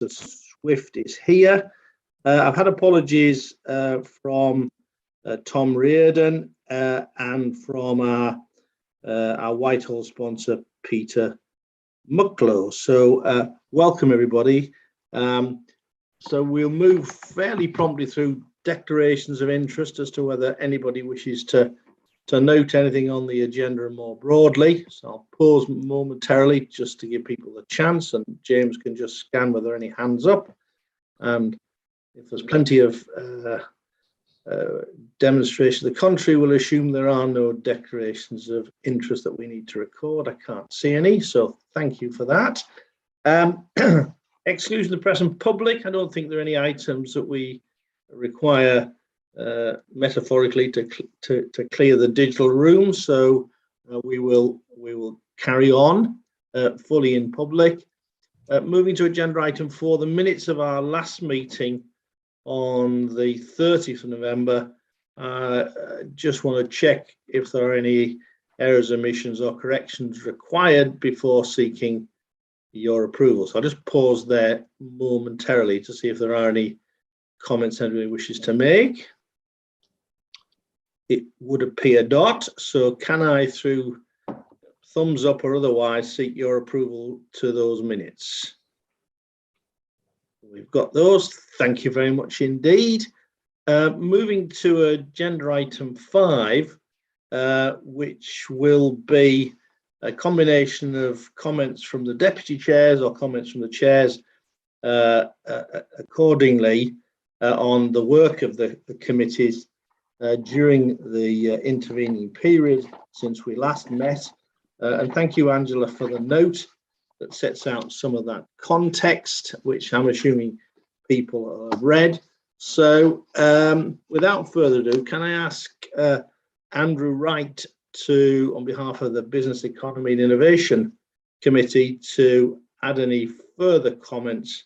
Swift is here. I've had apologies from Tom Reardon and from our Whitehall sponsor, Peter Mucklow. So welcome, everybody. So we'll move fairly promptly through declarations of interest as to whether anybody wishes to note anything on the agenda more broadly. So I'll pause momentarily just to give people a chance, and James can just scan whether there are any hands up. And if there's plenty of demonstration of the contrary, we'll assume there are no declarations of interest that we need to record. I can't see any, so thank you for that. Exclusion of the press and public. I don't think there are any items that we require metaphorically to clear the digital room, so we will carry on fully in public. Moving to agenda item 4, the minutes of our last meeting on the 30th of November. Just want to check if there are any errors, omissions or corrections required before seeking your approval. So I'll just pause there momentarily to see if there are any comments anybody wishes to make. It would appear not. So can I, through thumbs up or otherwise, seek your approval to those minutes? We've got those. Thank you very much indeed. Moving to agenda item 5, which will be a combination of comments from the deputy chairs or comments from the chairs accordingly on the work of the committees during the intervening period since we last met. And thank you, Angela, for the note that sets out some of that context, which I'm assuming people have read. So without further ado, can I ask Andrew Wright to, on behalf of the Business Economy and Innovation Committee, to add any further comments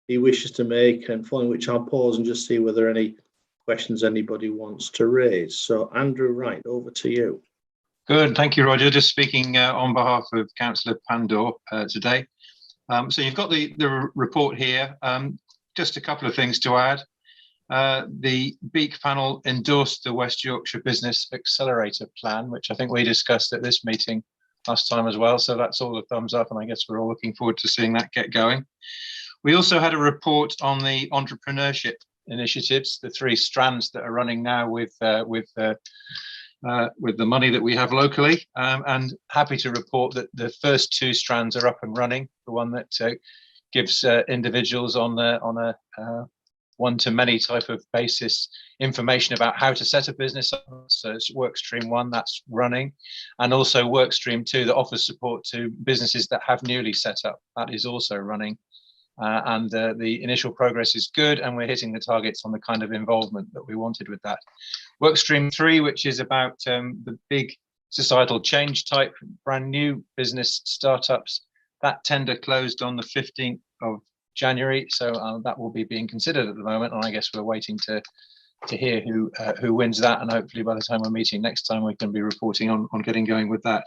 he wishes to make, and following which I'll pause and just see whether any questions anybody wants to raise. So Andrew Wright, over to you. Good, thank you, Roger. Just speaking on behalf of Councillor Pandor today. So you've got the report here. Just a couple of things to add. The BEAC panel endorsed the West Yorkshire Business Accelerator Plan, which I think we discussed at this meeting last time as well. So that's all a thumbs up, and I guess we're all looking forward to seeing that get going. We also had a report on the Entrepreneurship Initiatives, the 3 strands that are running now with the money that we have locally, and happy to report that the first 2 strands are up and running. The one that gives individuals on a one-to-many type of basis information about how to set a business up. So it's workstream 1 that's running, and also workstream 2 that offers support to businesses that have newly set up. That is also running. And the initial progress is good, and we're hitting the targets on the kind of involvement that we wanted with that. Workstream 3, which is about the big societal change type, brand new business startups, that tender closed on the 15th of January, so that will be being considered at the moment, and I guess we're waiting to hear who wins that, and hopefully by the time we're meeting next time we can be reporting on getting going with that.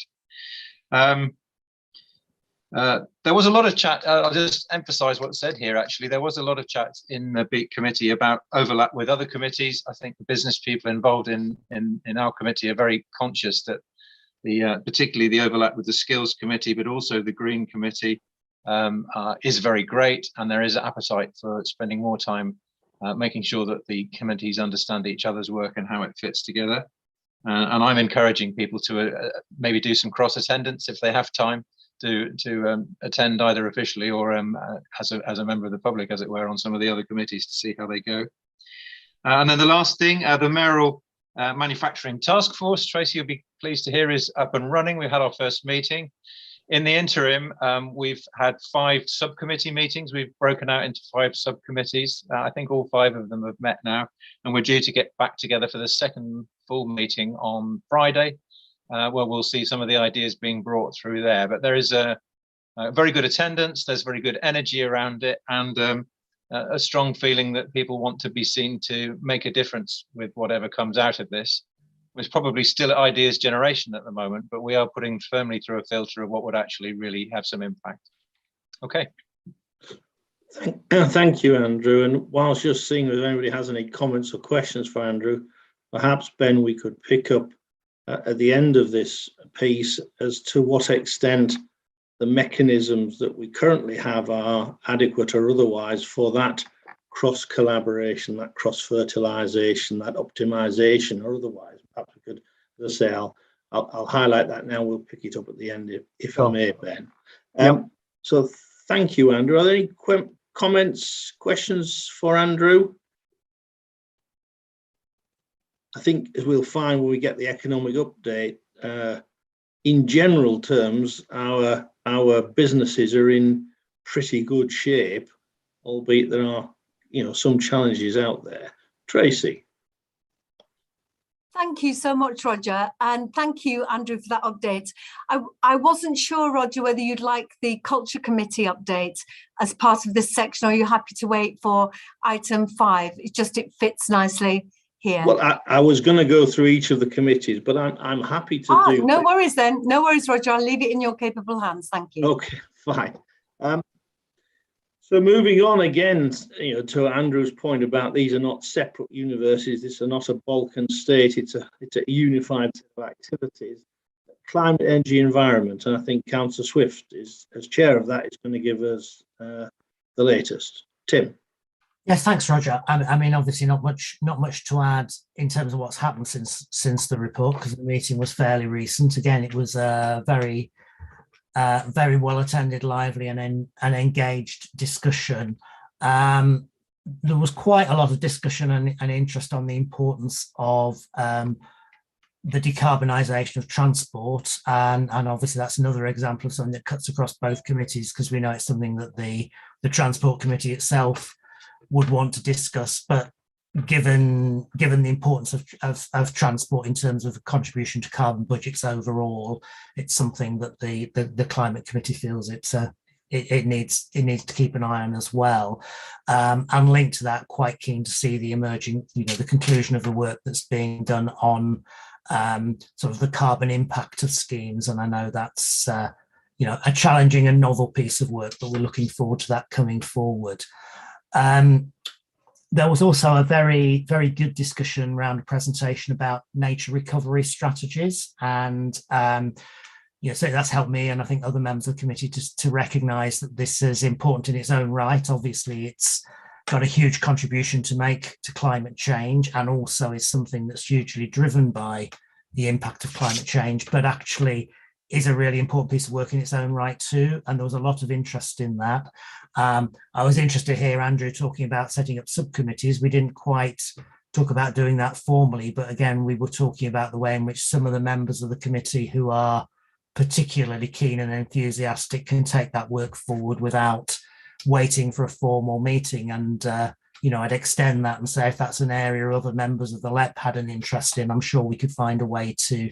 There was a lot of chat. I'll just emphasize what's said here. Actually, there was a lot of chat in the BEAC committee about overlap with other committees. I think the business people involved in our committee are very conscious that particularly the overlap with the skills committee, but also the green committee is very great, and there is an appetite for spending more time making sure that the committees understand each other's work and how it fits together. And I'm encouraging people to maybe do some cross attendance if they have time to attend either officially or as a member of the public, as it were, on some of the other committees to see how they go. And then the last thing, the Mayoral Manufacturing Task Force, Tracy, you'll be pleased to hear, is up and running. We've had our first meeting. In the interim, we've had 5 subcommittee meetings. We've broken out into 5 subcommittees. I think all 5 of them have met now, and we're due to get back together for the second full meeting on Friday, where we'll see some of the ideas being brought through there. But there is a very good attendance, there's very good energy around it, and a strong feeling that people want to be seen to make a difference with whatever comes out of this. It's probably still ideas generation at the moment, but we are putting firmly through a filter of what would actually really have some impact. Okay. Thank you, Andrew. And whilst just seeing if anybody has any comments or questions for Andrew, perhaps, Ben, we could pick up at the end of this piece as to what extent the mechanisms that we currently have are adequate or otherwise for that cross-collaboration, that cross-fertilisation, that optimisation or otherwise. Perhaps we could, as I say, I'll highlight that now. We'll pick it up at the end if I may, Ben. So thank you, Andrew. Are there any comments, questions for Andrew? I think, as we'll find when we get the economic update, in general terms, our businesses are in pretty good shape, albeit there are, some challenges out there. Tracy. Thank you so much, Roger, and thank you, Andrew, for that update. I wasn't sure, Roger, whether you'd like the Culture Committee update as part of this section, or are you happy to wait for item 5? It fits nicely here. Well, I was going to go through each of the committees, but I'm happy to do. No worries then. No worries, Roger. I'll leave it in your capable hands. Thank you. Okay, fine. So moving on again, to Andrew's point about these are not separate universities. This are not a Balkan state. It's a unified set of activities. Climate, energy, environment, and I think Councillor Swift as chair of that is going to give us the latest. Tim. Yes, thanks, Roger. I mean, obviously, not much to add in terms of what's happened since the report, because the meeting was fairly recent. Again, it was a very well attended, lively, and engaged discussion. There was quite a lot of discussion and interest on the importance of the decarbonisation of transport, and obviously that's another example of something that cuts across both committees, because we know it's something that the Transport Committee itself would want to discuss, but given the importance of transport in terms of contribution to carbon budgets overall, it's something that the Climate Committee feels it needs to keep an eye on as well. And linked to that, quite keen to see the emerging, the conclusion of the work that's being done on sort of the carbon impact of schemes. And I know that's a challenging and novel piece of work, but we're looking forward to that coming forward. There was also a very, very good discussion around a presentation about nature recovery strategies, and so that's helped me and I think other members of the committee to recognise that this is important in its own right. Obviously, it's got a huge contribution to make to climate change, and also is something that's hugely driven by the impact of climate change, but actually is a really important piece of work in its own right too. And there was a lot of interest in that. I was interested to hear Andrew talking about setting up subcommittees. We didn't quite talk about doing that formally, but again, we were talking about the way in which some of the members of the committee who are particularly keen and enthusiastic can take that work forward without waiting for a formal meeting. And I'd extend that and say if that's an area other members of the LEP had an interest in, I'm sure we could find a way to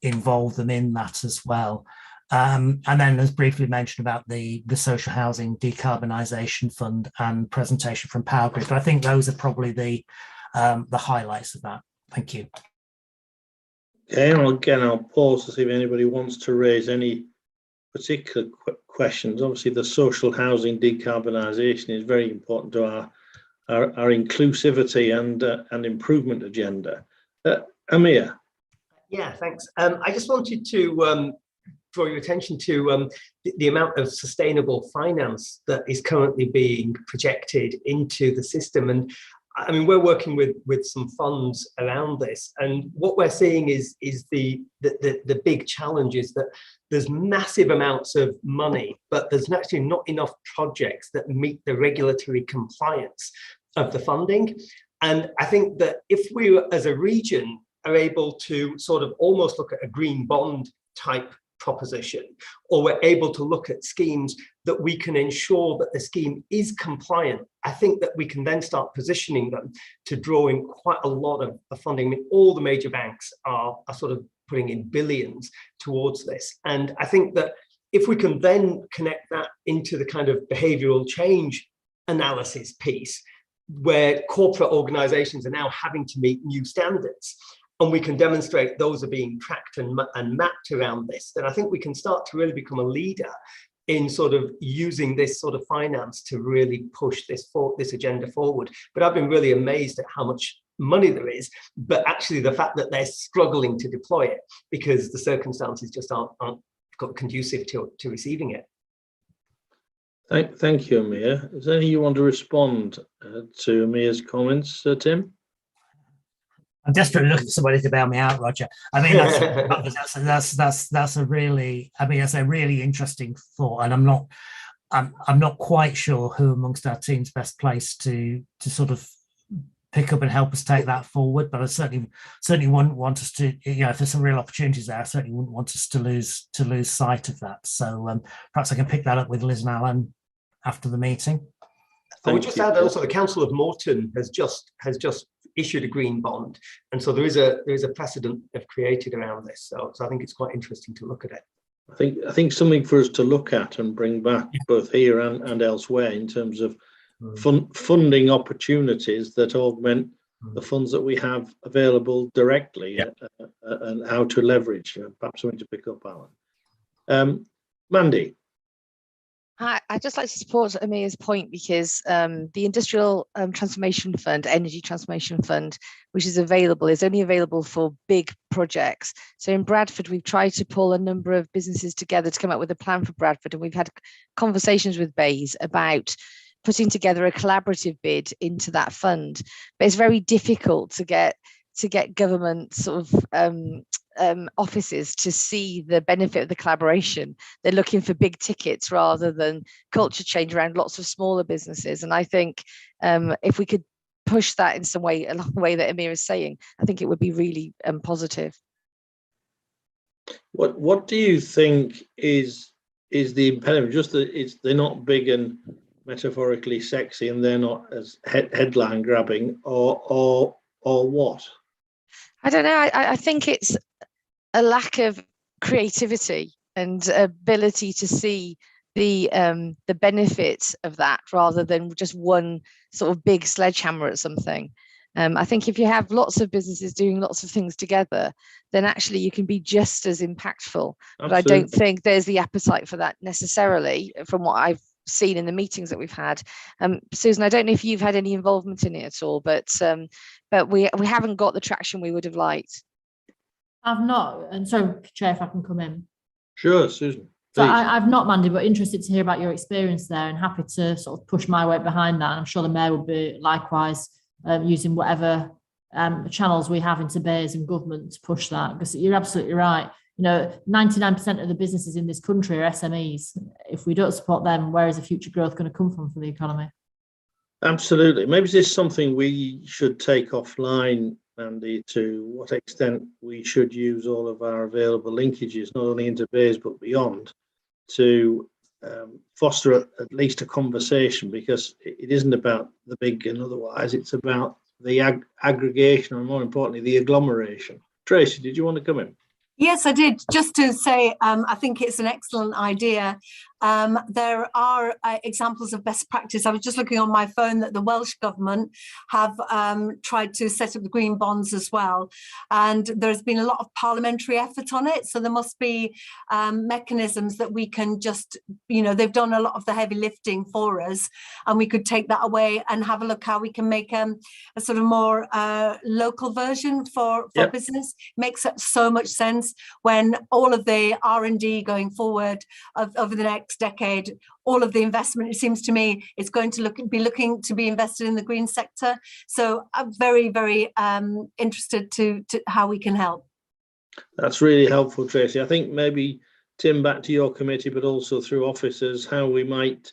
involve them in that as well. And then, as briefly mentioned about the social housing decarbonisation fund and presentation from Power Grid, but I think those are probably the highlights of that. Thank you. Okay, and again, I'll pause to see if anybody wants to raise any particular questions. Obviously, the social housing decarbonisation is very important to our inclusivity and improvement agenda. Amir. Yeah, thanks. I just wanted to draw your attention to the amount of sustainable finance that is currently being projected into the system. And I mean, we're working with some funds around this, and what we're seeing is the big challenge is that there's massive amounts of money, but there's actually not enough projects that meet the regulatory compliance of the funding. And I think that if we, as a region, are able to sort of almost look at a green bond type proposition, or we're able to look at schemes that we can ensure that the scheme is compliant, I think that we can then start positioning them to draw in quite a lot of funding. I mean, all the major banks are sort of putting in billions towards this. And I think that if we can then connect that into the kind of behavioral change analysis piece, where corporate organizations are now having to meet new standards, and we can demonstrate those are being tracked and mapped around this, then I think we can start to really become a leader in sort of using this sort of finance to really push this agenda forward. But I've been really amazed at how much money there is, but actually the fact that they're struggling to deploy it because the circumstances just aren't conducive to receiving it. Thank you, Amir. Is there anything you want to respond to Amir's comments, Tim? I'm desperately looking for somebody to bail me out, Roger. I mean, that's a really, I mean, that's a really interesting thought, and I'm not quite sure who amongst our team's best placed to sort of pick up and help us take that forward. But I certainly wouldn't want us to, you know, if there's some real opportunities there, I certainly wouldn't want us to lose sight of that. So perhaps I can pick that up with Liz and Alan after the meeting. I would just add also the Council of Moreton has just issued a green bond, and so there is a precedent they've created around this. So I think it's quite interesting to look at it. I think something for us to look at and bring back both here and elsewhere in terms of funding opportunities that augment the funds that we have available directly, and how to leverage. Perhaps something to pick up, Alan. Mandy. Hi, I'd just like to support Amir's point because the Industrial Transformation Fund, Energy Transformation Fund, which is only available for big projects. So in Bradford, we've tried to pull a number of businesses together to come up with a plan for Bradford, and we've had conversations with Bays about putting together a collaborative bid into that fund. But it's very difficult to get government sort of offices to see the benefit of the collaboration. They're looking for big tickets rather than culture change around lots of smaller businesses. And I think if we could push that in some way, along the way that Amir is saying, I think it would be really positive. What do you think is the impediment? Just that they're not big and metaphorically sexy, and they're not as headline grabbing, or what? I don't know. I think it's a lack of creativity and ability to see the benefit of that rather than just one sort of big sledgehammer at something. I think if you have lots of businesses doing lots of things together, then actually you can be just as impactful. Absolutely. But I don't think there's the appetite for that necessarily from what I've seen in the meetings that we've had. Susan, I don't know if you've had any involvement in it at all, but we haven't got the traction we would have liked. I've not, and so Chair, if I can come in. Sure, Susan. So I've not, Mandy, but interested to hear about your experience there, and happy to sort of push my weight behind that. And I'm sure the Mayor will be likewise using whatever channels we have into Bays and government to push that, because you're absolutely right. You know, 99% of the businesses in this country are SMEs. If we don't support them, where is the future growth going to come from for the economy? Absolutely. Maybe this is something we should take offline, Andy, to what extent we should use all of our available linkages, not only into Bays but beyond, to foster at least a conversation, because it isn't about the big and otherwise, it's about the aggregation, and more importantly, the agglomeration. Tracy, did you want to come in? Yes, I did. Just to say, I think it's an excellent idea. There are examples of best practice. I was just looking on my phone that the Welsh government have tried to set up the green bonds as well. And there's been a lot of parliamentary effort on it. So there must be mechanisms that we can just, you know, they've done a lot of the heavy lifting for us, and we could take that away and have a look how we can make a sort of more local version for business. Makes so much sense when all of the R&D going forward over the next decade, all of the investment, it seems to me, is going to be looking to be invested in the green sector. So I'm very, very interested to how we can help. That's really helpful, Tracy. I think maybe, Tim, back to your committee, but also through officers, how we might,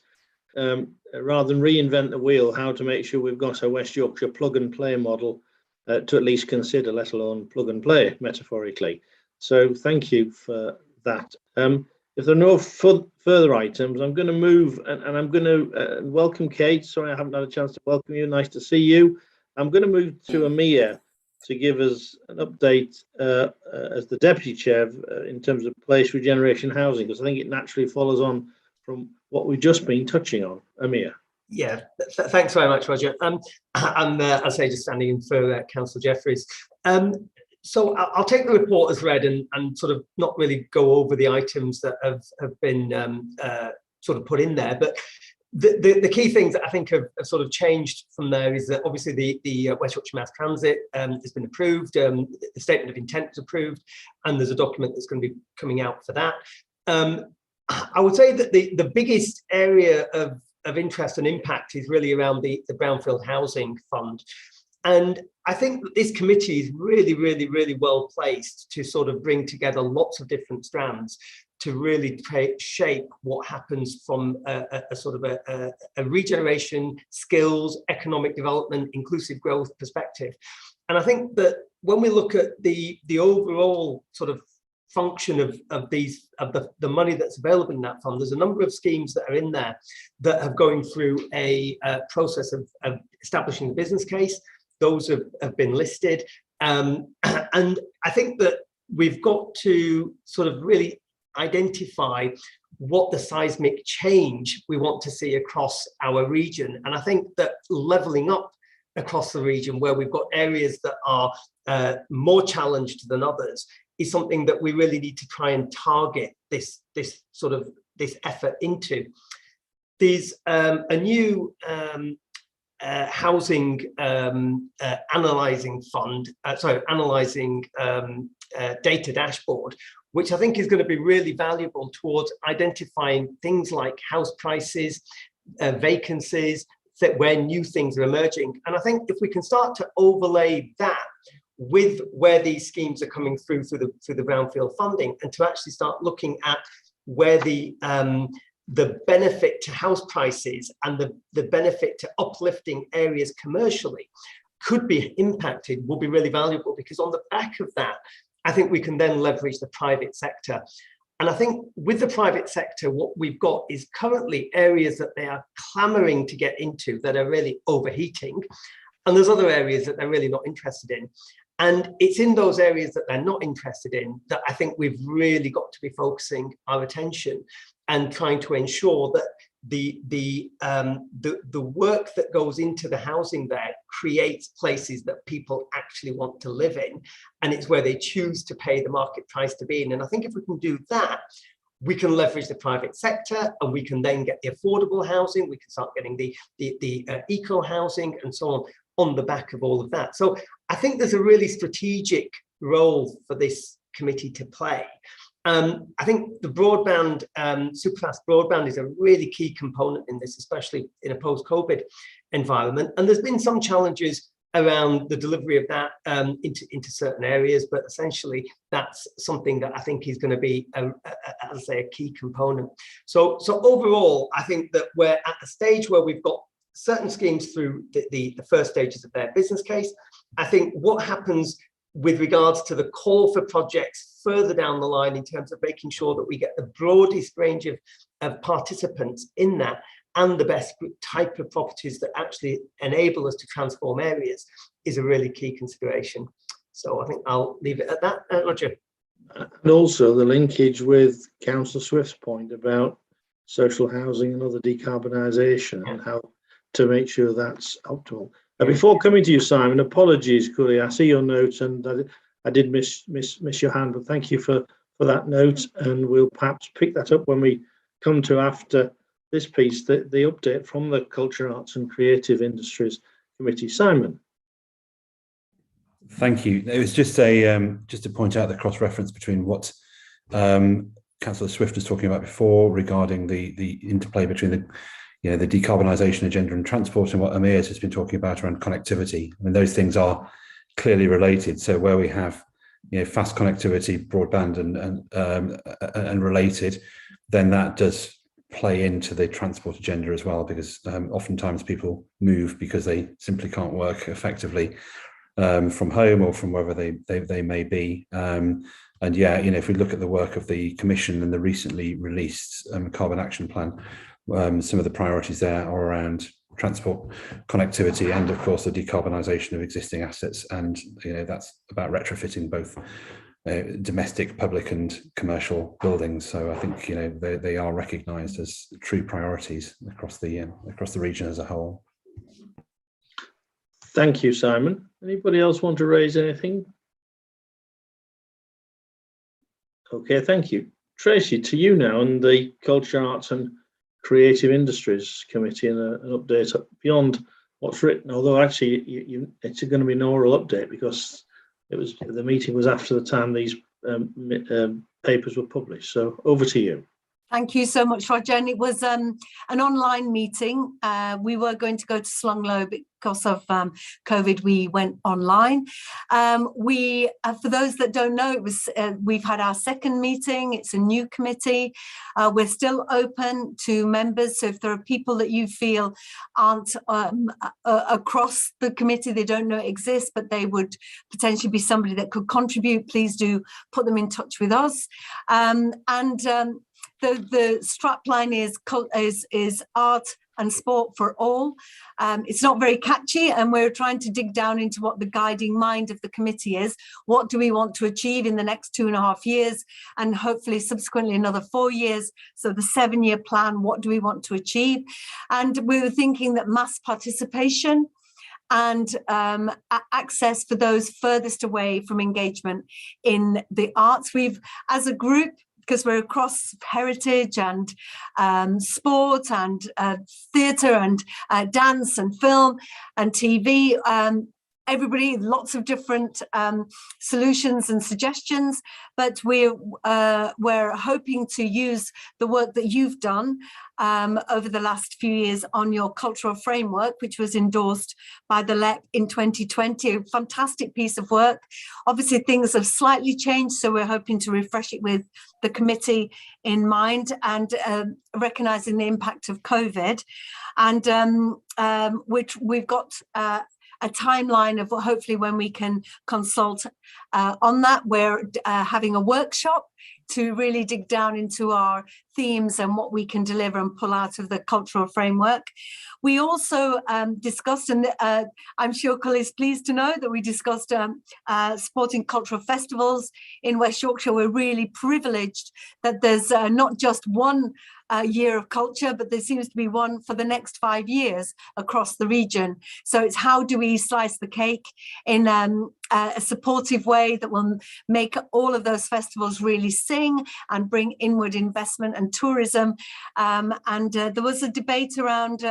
rather than reinvent the wheel, how to make sure we've got a West Yorkshire plug and play model to at least consider, let alone plug and play metaphorically. So thank you for that. If there are no further items, I'm going to move, and I'm going to welcome Kate. Sorry, I haven't had a chance to welcome you. Nice to see you. I'm going to move to Amir to give us an update as the Deputy Chair in terms of place regeneration housing, because I think it naturally follows on from what we've just been touching on. Amir. Yeah, thanks very much, Roger. I'm, I say, just standing in for Councillor Jeffries. So I'll take the report as read and sort of not really go over the items that have been sort of put in there. But the key things that I think have sort of changed from there is that obviously the West Yorkshire Mass Transit has been approved, the statement of intent is approved, and there's a document that's going to be coming out for that. I would say that the biggest area of interest and impact is really around the Brownfield Housing Fund. And I think that this committee is really, really, really well placed to sort of bring together lots of different strands to really shape what happens from a sort of a regeneration, skills, economic development, inclusive growth perspective. And I think that when we look at the overall sort of function of the money that's available in that fund, there's a number of schemes that are in there that have going through a process of establishing a business case. Those have been listed. And I think that we've got to sort of really identify what the seismic change we want to see across our region. And I think that levelling up across the region, where we've got areas that are more challenged than others, is something that we really need to try and target this effort into. There's a new housing analysing fund, analysing data dashboard, which I think is going to be really valuable towards identifying things like house prices, vacancies, where new things are emerging. And I think if we can start to overlay that with where these schemes are coming through the Brownfield funding, and to actually start looking at where the benefit to house prices and the benefit to uplifting areas commercially could be impacted, will be really valuable, because on the back of that, I think we can then leverage the private sector. And I think with the private sector, what we've got is currently areas that they are clamoring to get into that are really overheating. And there's other areas that they're really not interested in. And it's in those areas that they're not interested in that I think we've really got to be focusing our attention and trying to ensure that the work that goes into the housing there creates places that people actually want to live in, and it's where they choose to pay the market price to be in. And I think if we can do that, we can leverage the private sector, and we can then get the affordable housing, we can start getting the eco housing and so on the back of all of that. So I think there's a really strategic role for this committee to play. I think the broadband, superfast broadband, is a really key component in this, especially in a post-COVID environment. And there's been some challenges around the delivery of that into certain areas, but essentially that's something that I think is going to be, as I say, a key component. So overall, I think that we're at a stage where we've got certain schemes through the first stages of their business case. I think what happens with regards to the call for projects further down the line in terms of making sure that we get the broadest range of participants in that, and the best type of properties that actually enable us to transform areas, is a really key consideration. So I think I'll leave it at that. Roger. And also the linkage with Councillor Swift's point about social housing and other decarbonisation, and how to make sure that's optimal. Before coming to you, Simon, apologies, Cooley, I see your note, and I did miss your hand, but thank you for that note, and we'll perhaps pick that up when we come to, after this piece, the update from the Culture, Arts and Creative Industries Committee. Simon. Thank you. It was just to point out the cross-reference between what Councillor Swift was talking about before regarding the interplay between the decarbonisation agenda and transport, and what Amir has been talking about around connectivity. I mean, those things are clearly related. So where we have fast connectivity, broadband, and related, then that does play into the transport agenda as well, because oftentimes people move because they simply can't work effectively from home or from wherever they may be. And yeah, if we look at the work of the Commission and the recently released Carbon Action Plan, some of the priorities there are around transport, connectivity, and of course the decarbonisation of existing assets. And that's about retrofitting both domestic, public, and commercial buildings. So I think they are recognised as true priorities across the region as a whole. Thank you, Simon. Anybody else want to raise anything? Okay, thank you. Tracy, to you now, and the Culture, Arts and Creative Industries Committee and an update beyond what's written, although actually it's going to be an oral update because the meeting was after the time these papers were published. So over to you. Thank you so much, Roger. And it was an online meeting. We were going to go to Slunglow because of COVID. We went online. For those that don't know, it was we've had our second meeting. It's a new committee. We're still open to members. So if there are people that you feel aren't across the committee, they don't know it exists, but they would potentially be somebody that could contribute, please do put them in touch with us. The strapline is art and sport for all. It's not very catchy, and we're trying to dig down into what the guiding mind of the committee is. What do we want to achieve in the next 2.5 years, and hopefully subsequently another 4 years? So the 7-year plan, what do we want to achieve? And we were thinking that mass participation and access for those furthest away from engagement in the arts. We've, as a group, because we're across heritage and sport and theatre and dance and film and TV, everybody, lots of different solutions and suggestions, but we're hoping to use the work that you've done over the last few years on your cultural framework, which was endorsed by the LEP in 2020, a fantastic piece of work. Obviously things have slightly changed, so we're hoping to refresh it with the committee in mind and recognising the impact of COVID, and which we've got a timeline of hopefully when we can consult on that. We're having a workshop to really dig down into our themes and what we can deliver and pull out of the cultural framework. We also discussed, and I'm sure Cull is pleased to know that we discussed supporting cultural festivals in West Yorkshire. We're really privileged that there's not just one year of culture, but there seems to be one for the next 5 years across the region. So it's how do we slice the cake in a supportive way that will make all of those festivals really sing and bring inward investment and tourism. There was a debate around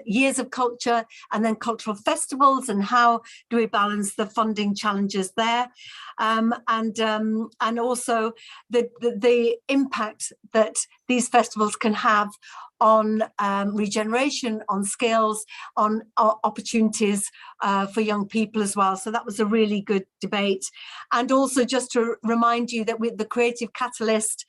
years of culture and then cultural festivals, and how do we balance the funding challenges there, and also the impact that these festivals can have on regeneration, on skills, on opportunities for young people as well. So that was a really good debate. And also just to remind you that with the Creative Catalyst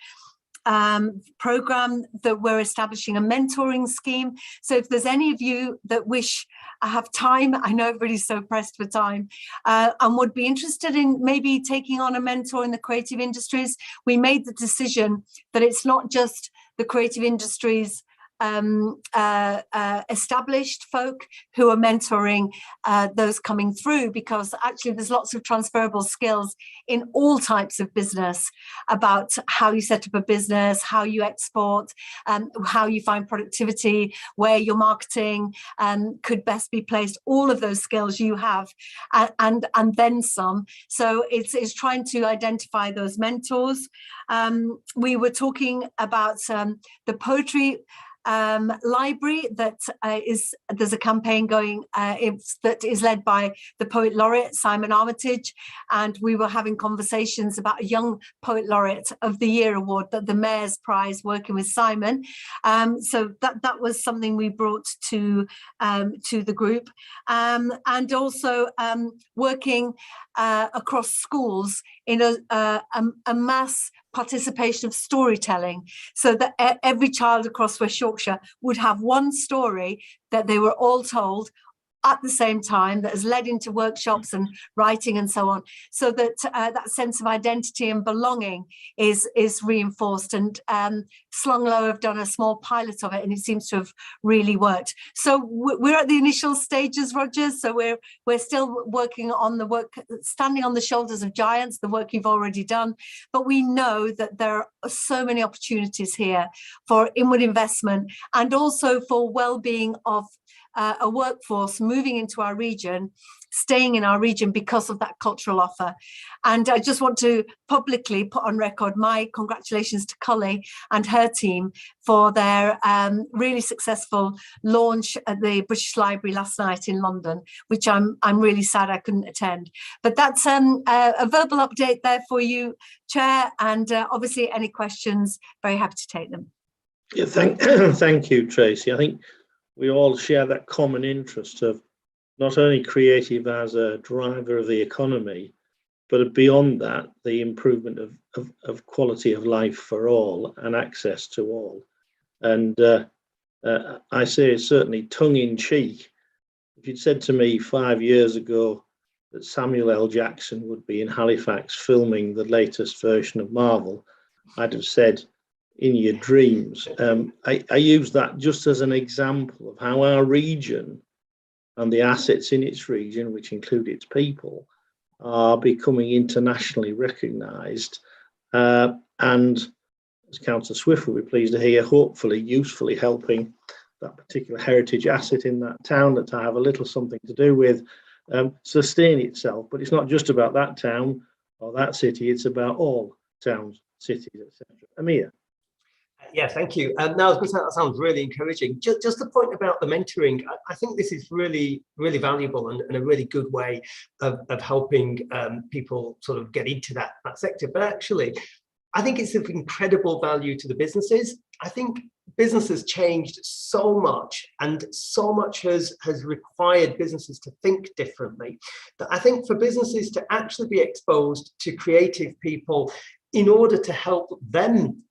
program, that we're establishing a mentoring scheme. So if there's any of you that wish have time, I know everybody's so pressed for time, and would be interested in maybe taking on a mentor in the creative industries, we made the decision that it's not just the creative industries established folk who are mentoring those coming through, because actually there's lots of transferable skills in all types of business about how you set up a business, how you export, how you find productivity, where your marketing could best be placed. All of those skills you have, and then some. So it's trying to identify those mentors. We were talking about the poetry library that there's a campaign going that is led by the Poet Laureate Simon Armitage, and we were having conversations about a Young Poet Laureate of the Year award, that the Mayor's Prize, working with Simon. So that was something we brought to the group, and also working across schools in a mass participation of storytelling, so that every child across West Yorkshire would have one story that they were all told at the same time, that has led into workshops and writing and so on, so that that sense of identity and belonging is reinforced. And Slunglow have done a small pilot of it, and it seems to have really worked. So we're at the initial stages, Roger, so we're still working on the work, standing on the shoulders of giants, the work you've already done, but we know that there are so many opportunities here for inward investment, and also for well-being of a workforce moving into our region, staying in our region because of that cultural offer. And I just want to publicly put on record my congratulations to Cully and her team for their really successful launch at the British Library last night in London, which I'm really sad I couldn't attend. But that's a verbal update there for you, Chair, and obviously any questions, very happy to take them. Yeah, thank you, Tracy. I think we all share that common interest of not only creative as a driver of the economy, but beyond that, the improvement of quality of life for all and access to all. And I say certainly tongue in cheek, if you'd said to me 5 years ago that Samuel L. Jackson would be in Halifax filming the latest version of Marvel, I'd have said, in your dreams. I use that just as an example of how our region and the assets in its region, which include its people, are becoming internationally recognised. And as Councillor Swift will be pleased to hear, hopefully usefully helping that particular heritage asset in that town that I have a little something to do with sustain itself. But it's not just about that town or that city, it's about all towns, cities, etc. Amir. Yeah, thank you. Now, I was going to say, that sounds really encouraging. Just the point about the mentoring, I think this is really, really valuable and a really good way of helping people sort of get into that sector. But actually, I think it's of incredible value to the businesses. I think business has changed so much, and so much has required businesses to think differently, that I think for businesses to actually be exposed to creative people in order to help them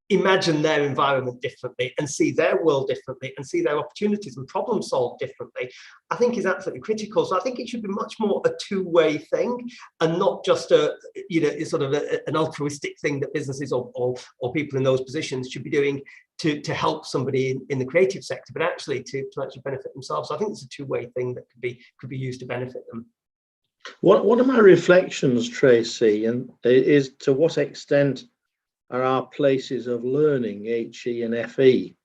imagine their environment differently and see their world differently and see their opportunities and problem solve differently, I think is absolutely critical. So I think it should be much more a two-way thing and not just a, sort of an altruistic thing that businesses or people in those positions should be doing to help somebody in the creative sector, but actually to actually benefit themselves. So I think it's a two-way thing that could be used to benefit them. One of my reflections, Tracy, and is to what extent are our places of learning, HE and FE,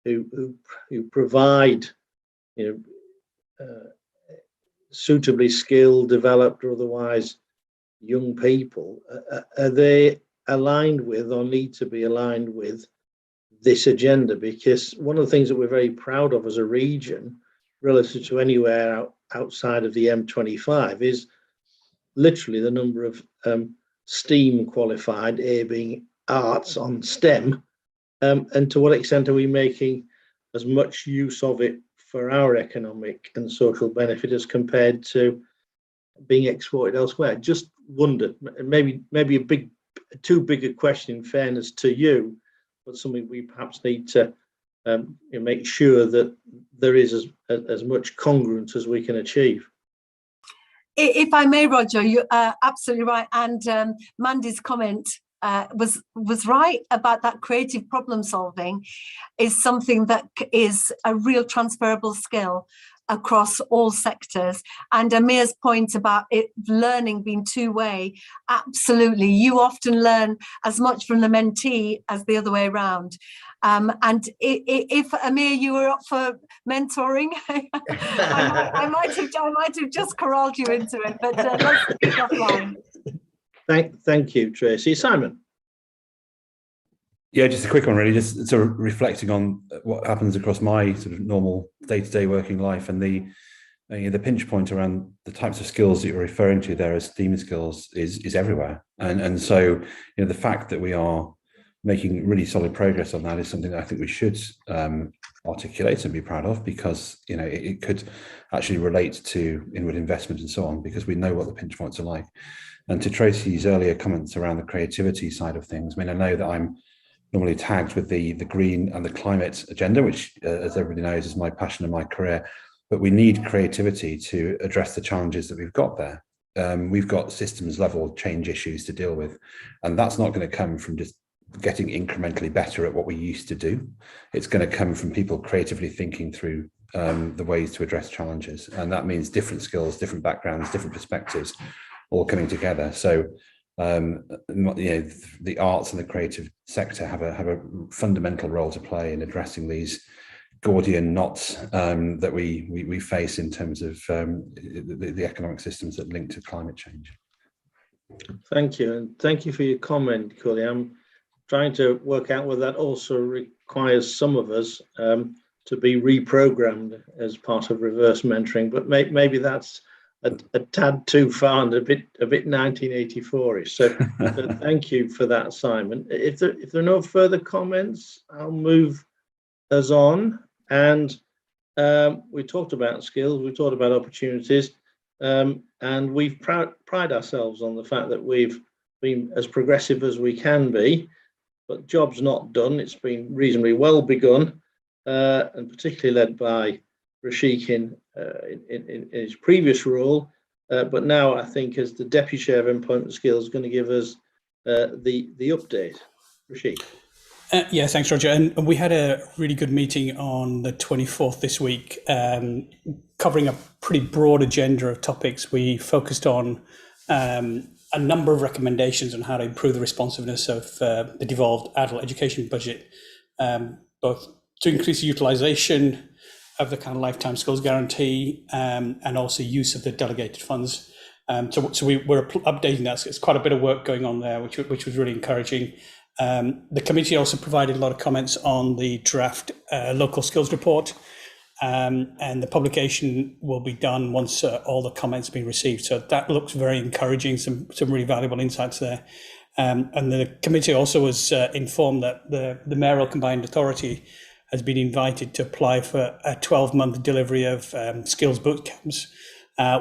who provide, suitably skilled, developed, or otherwise young people, are they aligned with or need to be aligned with this agenda? Because one of the things that we're very proud of as a region, relative to anywhere outside of the M25, is literally the number of STEAM qualified, A being arts on STEM, and to what extent are we making as much use of it for our economic and social benefit as compared to being exported elsewhere? Just wondered, maybe too big a question in fairness to you, but something we perhaps need to make sure that there is as much congruence as we can achieve. If I may, Roger, you're absolutely right, and Mandy's comment was right about that creative problem solving is something that is a real transferable skill across all sectors. And Amir's point about it learning being two-way, absolutely. You often learn as much from the mentee as the other way around. And if Amir, you were up for mentoring, I might have just corralled you into it. But let's speak offline. Thank you, Tracy. Simon. Yeah, just a quick one, really. Just sort of reflecting on what happens across my sort of normal day-to-day working life, and the pinch point around the types of skills that you're referring to there as STEAM skills is everywhere. And so the fact that we are making really solid progress on that is something that I think we should articulate and be proud of, because it could actually relate to inward investment and so on, because we know what the pinch points are like. And to Tracy's earlier comments around the creativity side of things, I know that I'm normally tagged with the green and the climate agenda, which, as everybody knows, is my passion and my career. But we need creativity to address the challenges that we've got there. We've got systems level change issues to deal with, and that's not going to come from just getting incrementally better at what we used to do. It's going to come from people creatively thinking through the ways to address challenges, and that means different skills, different backgrounds, different perspectives, all coming together. So the arts and the creative sector have a fundamental role to play in addressing these Gordian knots that we face in terms of the economic systems that link to climate change. Thank you, and thank you for your comment, Cully. I'm trying to work out whether that also requires some of us to be reprogrammed as part of reverse mentoring, but maybe that's a tad too far and a bit 1984ish. So thank you for that, Simon. If there are no further comments, I'll move us on. And we talked about skills, we talked about opportunities, and we've pride ourselves on the fact that we've been as progressive as we can be, but job's not done. It's been reasonably well begun, and particularly led by Rashik in his previous role, but now I think as the Deputy Chair of Employment Skills is going to give us the update. Rashik. Yeah, thanks, Roger. And we had a really good meeting on the 24th this week, covering a pretty broad agenda of topics. We focused on a number of recommendations on how to improve the responsiveness of the devolved adult education budget, both to increase the utilisation of the kind of lifetime skills guarantee and also use of the delegated funds. So we were updating that. So it's quite a bit of work going on there, which was really encouraging. The committee also provided a lot of comments on the draft local skills report, and the publication will be done once all the comments have been received. So that looks very encouraging, some really valuable insights there. And the committee also was informed that the Mayoral Combined Authority has been invited to apply for a 12-month delivery of skills bootcamps,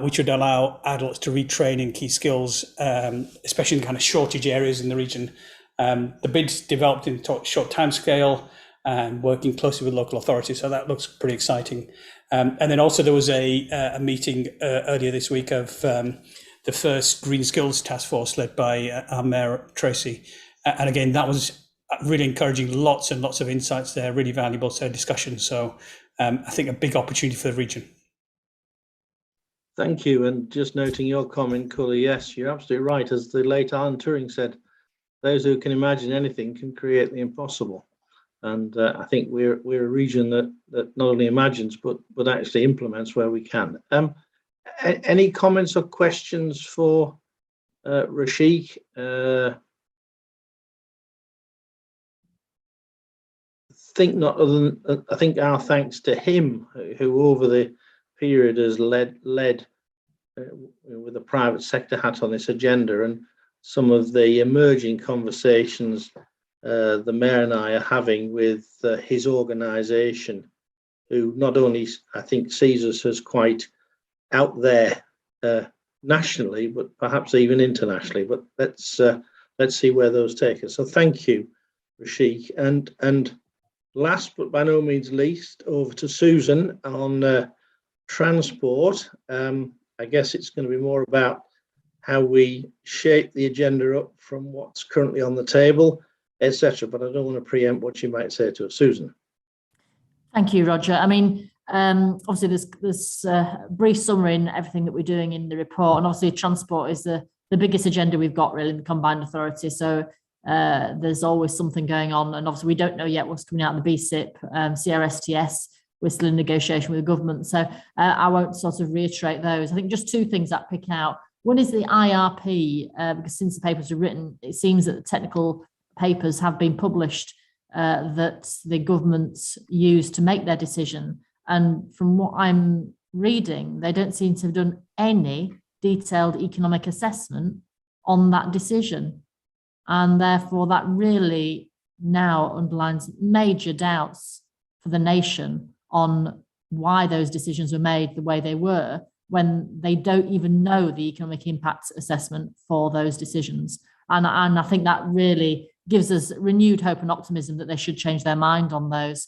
which would allow adults to retrain in key skills, especially in kind of shortage areas in the region. The bid's developed in a short time scale and working closely with local authorities, so that looks pretty exciting. And then also there was a meeting earlier this week of the first Green Skills Task Force led by our Mayor, Tracy. And again, that was really encouraging, lots and lots of insights there, really valuable discussion. So I think a big opportunity for the region. Thank you. And just noting your comment, Cully, yes, you're absolutely right. As the late Alan Turing said, those who can imagine anything can create the impossible. And I think we're a region that not only imagines, but actually implements where we can. Any comments or questions for Rashik? I think our thanks to him, who over the period has led with a private sector hat on this agenda, and some of the emerging conversations the Mayor and I are having with his organisation, who not only I think sees us as quite out there nationally, but perhaps even internationally. But let's see where those take us. So thank you, Rashik. And last but by no means least, over to Susan on transport. I guess it's going to be more about how we shape the agenda up from what's currently on the table, etc. But I don't want to preempt what you might say to us. Susan. Thank you, Roger. I mean, obviously there's brief summary in everything that we're doing in the report, and obviously transport is the biggest agenda we've got really in the Combined Authority. So there's always something going on, and obviously we don't know yet what's coming out of the BSIP, CRSTS. We're still in negotiation with the government, so I won't sort of reiterate those. I think just two things that pick out. One is the IRP, because since the papers were written, it seems that the technical papers have been published that the governments use to make their decision. And from what I'm reading, they don't seem to have done any detailed economic assessment on that decision. And therefore, that really now underlines major doubts for the nation on why those decisions were made the way they were, when they don't even know the economic impact assessment for those decisions. And I think that really gives us renewed hope and optimism that they should change their mind on those,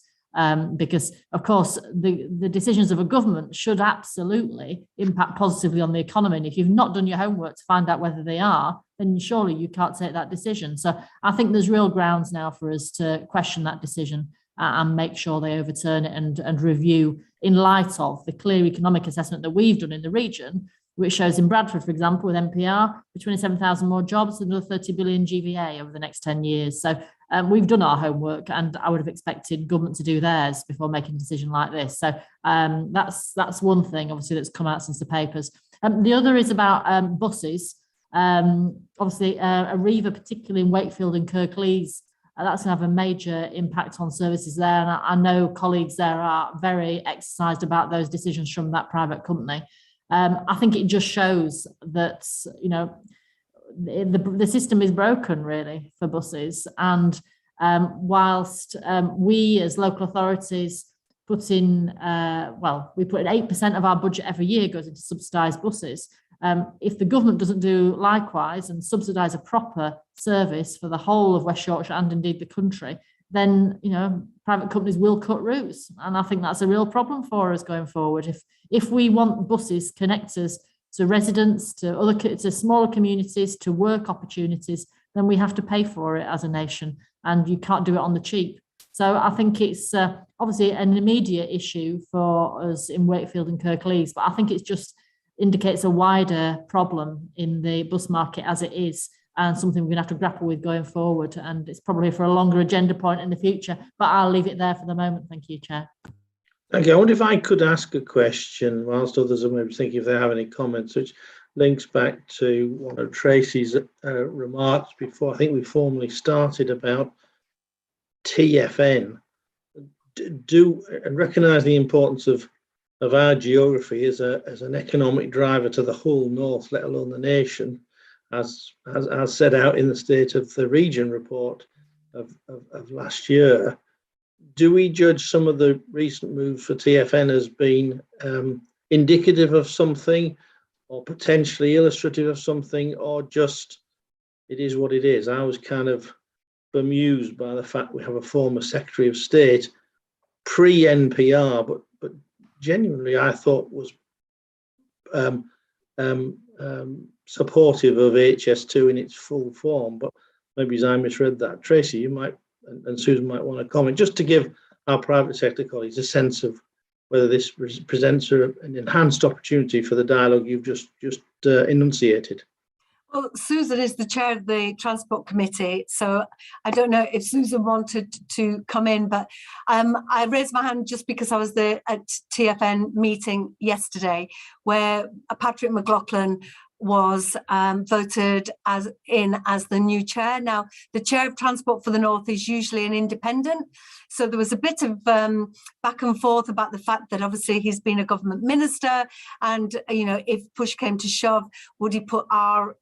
because, of course, the decisions of a government should absolutely impact positively on the economy. And if you've not done your homework to find out whether they are, then surely you can't take that decision. So I think there's real grounds now for us to question that decision and make sure they overturn it and review in light of the clear economic assessment that we've done in the region, which shows in Bradford, for example, with NPR, for 27,000 more jobs, another 30 billion GVA over the next 10 years. So we've done our homework, and I would have expected government to do theirs before making a decision like this. So that's one thing, obviously, that's come out since the papers. The other is about buses. Obviously, Arriva, particularly in Wakefield and Kirklees, that's going to have a major impact on services there. And I know colleagues there are very exercised about those decisions from that private company. I think it just shows that, you know, the system is broken really for buses. And whilst we as local authorities put in, we put in 8% of our budget every year goes into subsidised buses. If the government doesn't do likewise and subsidise a proper service for the whole of West Yorkshire and indeed the country, then, you know, private companies will cut routes. And I think that's a real problem for us going forward. If we want buses connect us to residents, to smaller communities, to work opportunities, then we have to pay for it as a nation, and you can't do it on the cheap. So I think it's obviously an immediate issue for us in Wakefield and Kirklees, but I think it just indicates a wider problem in the bus market as it is, and something we're going to have to grapple with going forward. And it's probably for a longer agenda point in the future, but I'll leave it there for the moment. Thank you, Chair. Thank you. I wonder if I could ask a question whilst others are maybe thinking if they have any comments, which links back to one of Tracy's remarks before I think we formally started about TfN. And recognise the importance of our geography as an economic driver to the whole north, let alone the nation, as set out in the State of the Region report of last year. Do we judge some of the recent moves for TfN as being indicative of something, or potentially illustrative of something, or just it is what it is? I was kind of bemused by the fact we have a former Secretary of State pre-NPR, but genuinely I thought was supportive of HS2 in its full form, but maybe I misread that. Tracy, you might, and Susan might want to comment, just to give our private sector colleagues a sense of whether this presents an enhanced opportunity for the dialogue you've just enunciated. Well, Susan is the chair of the Transport Committee, so I don't know if Susan wanted to come in, but I raised my hand just because I was at TfN meeting yesterday, where Patrick McLaughlin was voted as the new chair. Now, the chair of Transport for the North is usually an independent, so there was a bit of back and forth about the fact that obviously he's been a government minister, and you know, if push came to shove, would he put our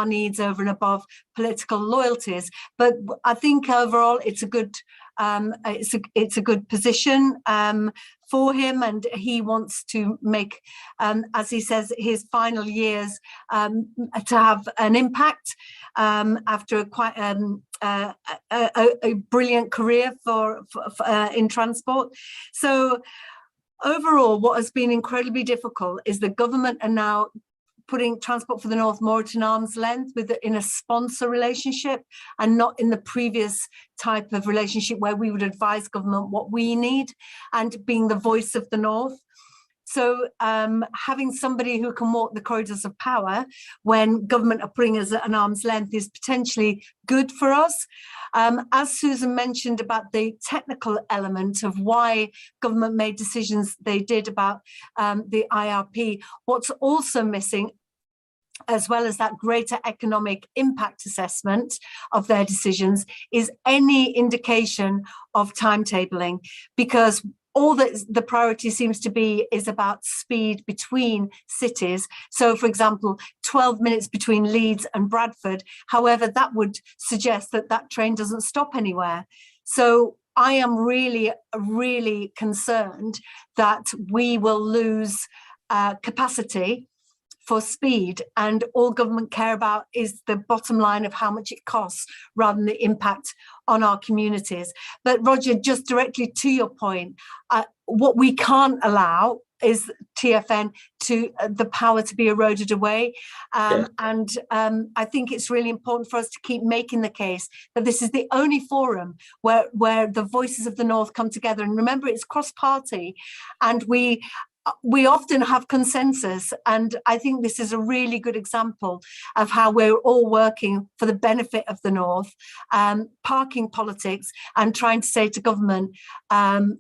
needs over and above political loyalties? But I think overall it's a good position for him, and he wants to make, as he says, his final years to have an impact after quite a brilliant career for in transport. So overall, what has been incredibly difficult is the government are now putting Transport for the North more at an arm's length in a sponsor relationship, and not in the previous type of relationship where we would advise government what we need and being the voice of the North. So having somebody who can walk the corridors of power when government are putting us at an arm's length is potentially good for us. As Susan mentioned about the technical element of why government made decisions they did about the IRP, what's also missing, as well as that greater economic impact assessment of their decisions, is any indication of timetabling, because all that the priority seems to be is about speed between cities. So, for example, 12 minutes between Leeds and Bradford. However, that would suggest that that train doesn't stop anywhere. So I am really, really concerned that we will lose capacity for speed, and all government care about is the bottom line of how much it costs rather than the impact on our communities. But Roger, just directly to your point, what we can't allow is TfN to the power to be eroded away. And I think it's really important for us to keep making the case that this is the only forum where the voices of the North come together. And remember, it's cross-party, and we we often have consensus, and I think this is a really good example of how we're all working for the benefit of the North, parking politics and trying to say to government,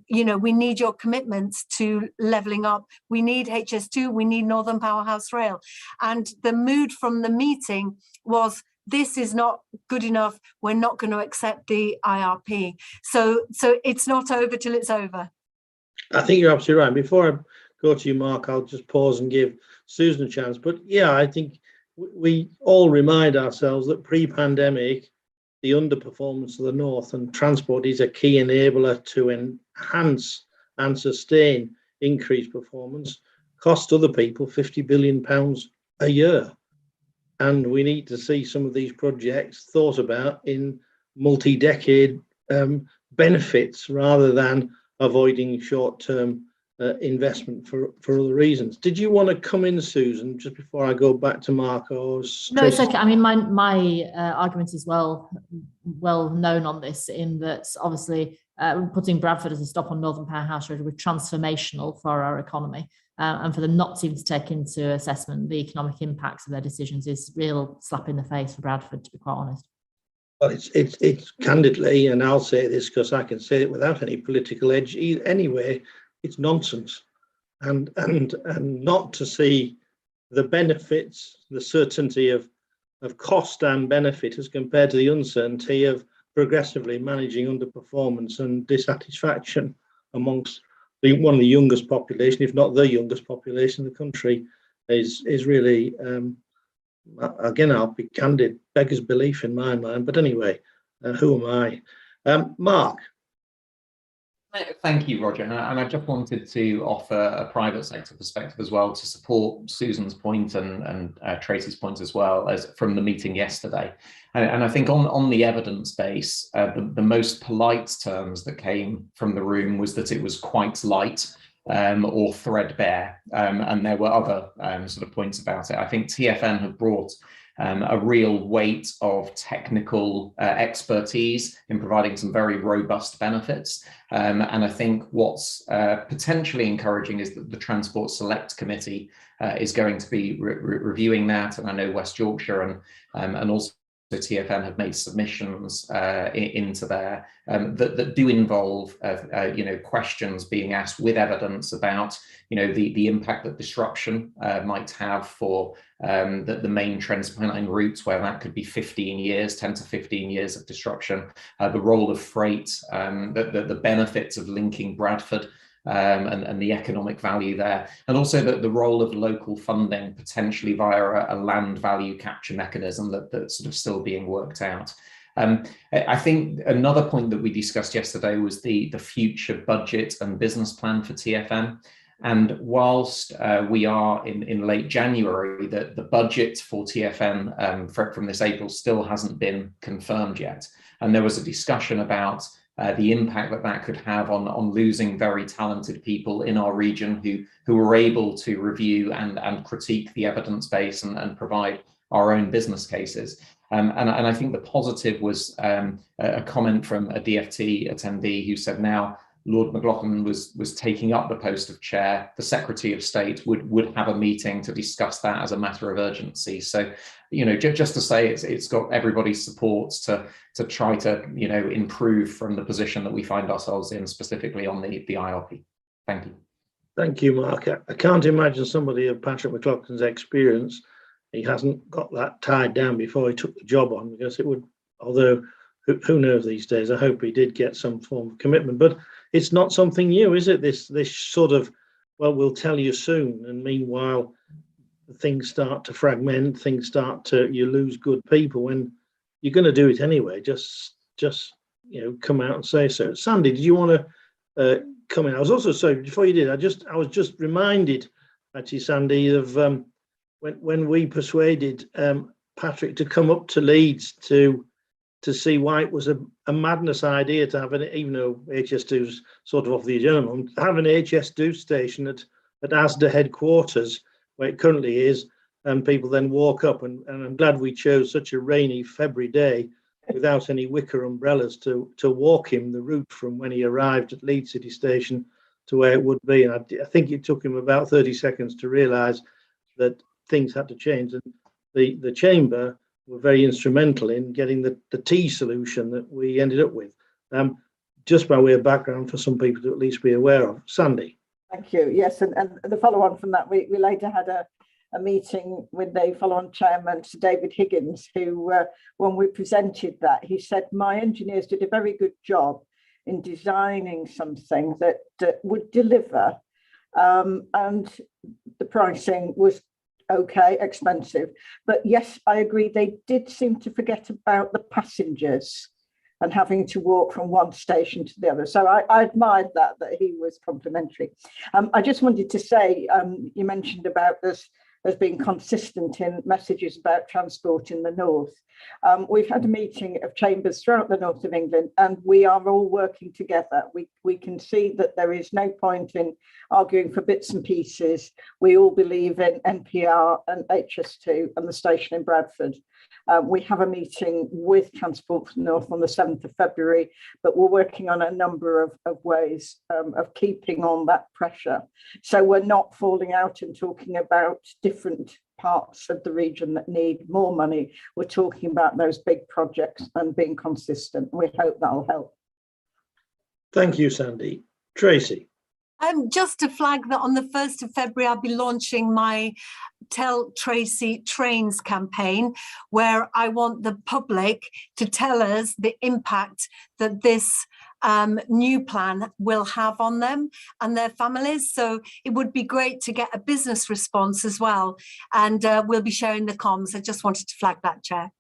we need your commitments to levelling up. We need HS2, we need Northern Powerhouse Rail. And the mood from the meeting was, this is not good enough, we're not going to accept the IRP. So it's not over till it's over. I think you're absolutely right. Before I go to you, Mark, I'll just pause and give Susan a chance. But yeah, I think we all remind ourselves that pre-pandemic, the underperformance of the North and transport is a key enabler to enhance and sustain increased performance, cost other people £50 billion a year. And we need to see some of these projects thought about in multi-decade benefits rather than avoiding short-term investment for other reasons. Did you want to come in, Susan, just before I go back to Mark? Or no, it's okay. I mean, my argument is well known on this, in that obviously putting Bradford as a stop on Northern Powerhouse Road was transformational for our economy, and for them not to even take into assessment the economic impacts of their decisions is real slap in the face for Bradford, to be quite honest. Well, it's candidly, and I'll say this because I can say it without any political edge anyway, it's nonsense. And not to see the benefits, the certainty of cost and benefit as compared to the uncertainty of progressively managing underperformance and dissatisfaction amongst one of the youngest population, if not the youngest population in the country, is really, again, I'll be candid, beggars belief in my mind. But anyway, who am I? Mark. Thank you, Roger. And I just wanted to offer a private sector perspective as well to support Susan's point and Tracy's point as well, as from the meeting yesterday. And I think on the evidence base, the most polite terms that came from the room was that it was quite light or threadbare. And there were other sort of points about it. I think TfN have brought a real weight of technical expertise in providing some very robust benefits. And I think what's potentially encouraging is that the Transport Select Committee is going to be reviewing that. And I know West Yorkshire and also TfN have made submissions into there that do involve questions being asked with evidence about the impact that disruption might have for the main Transpennine routes, where that could be 15 years, 10 to 15 years of disruption, the role of freight, the benefits of linking Bradford and the economic value there, and also the role of local funding potentially via a land value capture mechanism that's sort of still being worked out. I think another point that we discussed yesterday was the future budget and business plan for TfN. And whilst we are in late January, the budget for TfN from this April still hasn't been confirmed yet. And there was a discussion about the impact that could have on losing very talented people in our region who were able to review and critique the evidence base and provide our own business cases. And I think the positive was a comment from a DFT attendee who said now Lord McLaughlin was taking up the post of chair, the Secretary of State would have a meeting to discuss that as a matter of urgency. So, just to say it's got everybody's support to try to, improve from the position that we find ourselves in, specifically on the IRP. Thank you. Thank you, Mark. I can't imagine somebody of Patrick McLaughlin's experience, he hasn't got that tied down before he took the job on, because it would, although who knows these days, I hope he did get some form of commitment, but it's not something new, is it? This sort of, well, we'll tell you soon. And meanwhile, things start to fragment, you lose good people when you're going to do it anyway. Just come out and say so. Sandy, did you want to come in? I was also, sorry, before you did, I was just reminded, actually, Sandy, of when we persuaded Patrick to come up to Leeds to see why it was a madness idea to have even though HS2's sort of off the agenda, have an HS2 station at Asda headquarters, where it currently is, and people then walk up, and I'm glad we chose such a rainy February day without any wicker umbrellas to walk him the route from when he arrived at Leeds City Station to where it would be. And I think it took him about 30 seconds to realise that things had to change. And the chamber were very instrumental in getting the T solution that we ended up with. Just by way of background for some people to at least be aware of. Sandy. Thank you. Yes, and the follow-on from that, we later had a meeting with the follow-on chairman, Sir David Higgins, who, when we presented that, he said, my engineers did a very good job in designing something that would deliver, and the pricing was okay, expensive. But yes, I agree, they did seem to forget about the passengers and having to walk from one station to the other. So I admired that he was complimentary. I just wanted to say, you mentioned about us as being consistent in messages about transport in the north. We've had a meeting of chambers throughout the north of England, and we are all working together. We can see that there is no point in arguing for bits and pieces. We all believe in NPR and HS2 and the station in Bradford. We have a meeting with Transport for the North on the 7th of February, but we're working on a number of ways of keeping on that pressure. So we're not falling out and talking about different parts of the region that need more money. We're talking about those big projects and being consistent. We hope that'll help. Thank you, Sandy. Tracy. Just to flag that on the 1st of February, I'll be launching my Tell Tracy Trains campaign, where I want the public to tell us the impact that this new plan will have on them and their families. So it would be great to get a business response as well. And we'll be sharing the comms. I just wanted to flag that, Chair.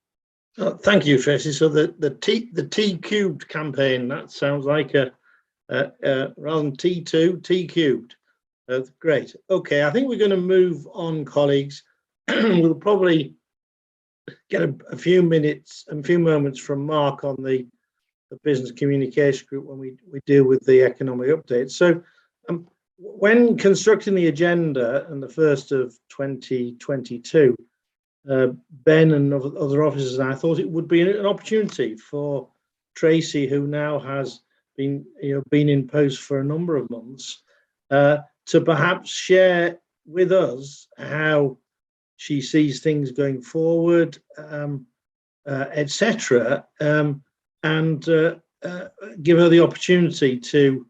Thank you, Tracy. So the T cubed campaign, that sounds like a rather than T2, T cubed. Great. Okay, I think we're going to move on, colleagues. We'll probably get a few minutes and a few moments from Mark on the business communication group when we deal with the economic update. So when constructing the agenda on the 1st of 2022, Ben and other officers and I thought it would be an opportunity for Tracy, who now has been in post for a number of months, to perhaps share with us how she sees things going forward, etc., and give her the opportunity to,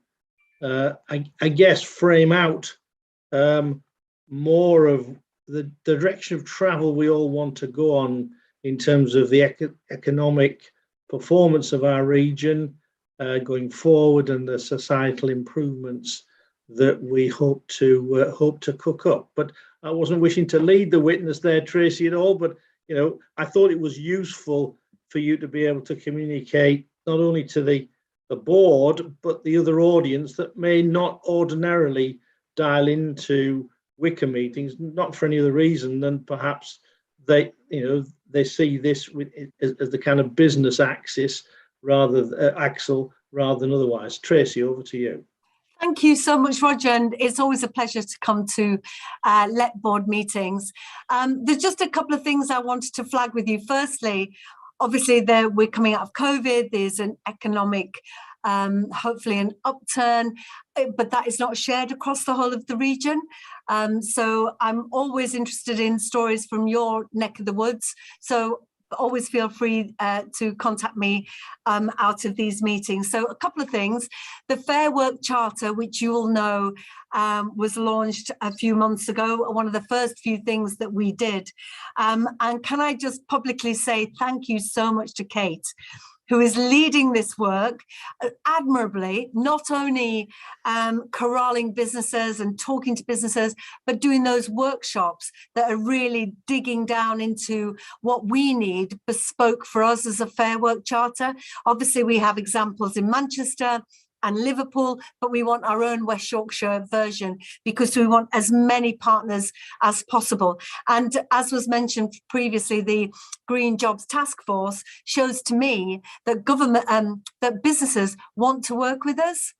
I guess, frame out more of the direction of travel we all want to go on in terms of the economic performance of our region going forward and the societal improvements that we hope to cook up. But I wasn't wishing to lead the witness there, Tracy, at all. But I thought it was useful for you to be able to communicate not only to the board but the other audience that may not ordinarily dial into Wicker meetings, not for any other reason than perhaps they see this as the kind of business axis axle rather than otherwise. Tracy, over to you. Thank you so much, Roger, and it's always a pleasure to come to LEP Board meetings. There's just a couple of things I wanted to flag with you. Firstly, obviously we're coming out of COVID, there's an economic, hopefully an upturn, but that is not shared across the whole of the region. So I'm always interested in stories from your neck of the woods. So always feel free to contact me out of these meetings. So a couple of things. The Fair Work Charter, which you all know was launched a few months ago, one of the first few things that we did. And can I just publicly say thank you so much to Kate, who is leading this work admirably, not only corralling businesses and talking to businesses, but doing those workshops that are really digging down into what we need bespoke for us as a Fair Work Charter. Obviously, we have examples in Manchester and Liverpool, but we want our own West Yorkshire version because we want as many partners as possible. And as was mentioned previously, the Green Jobs Task Force shows to me that government, that businesses want to work with us.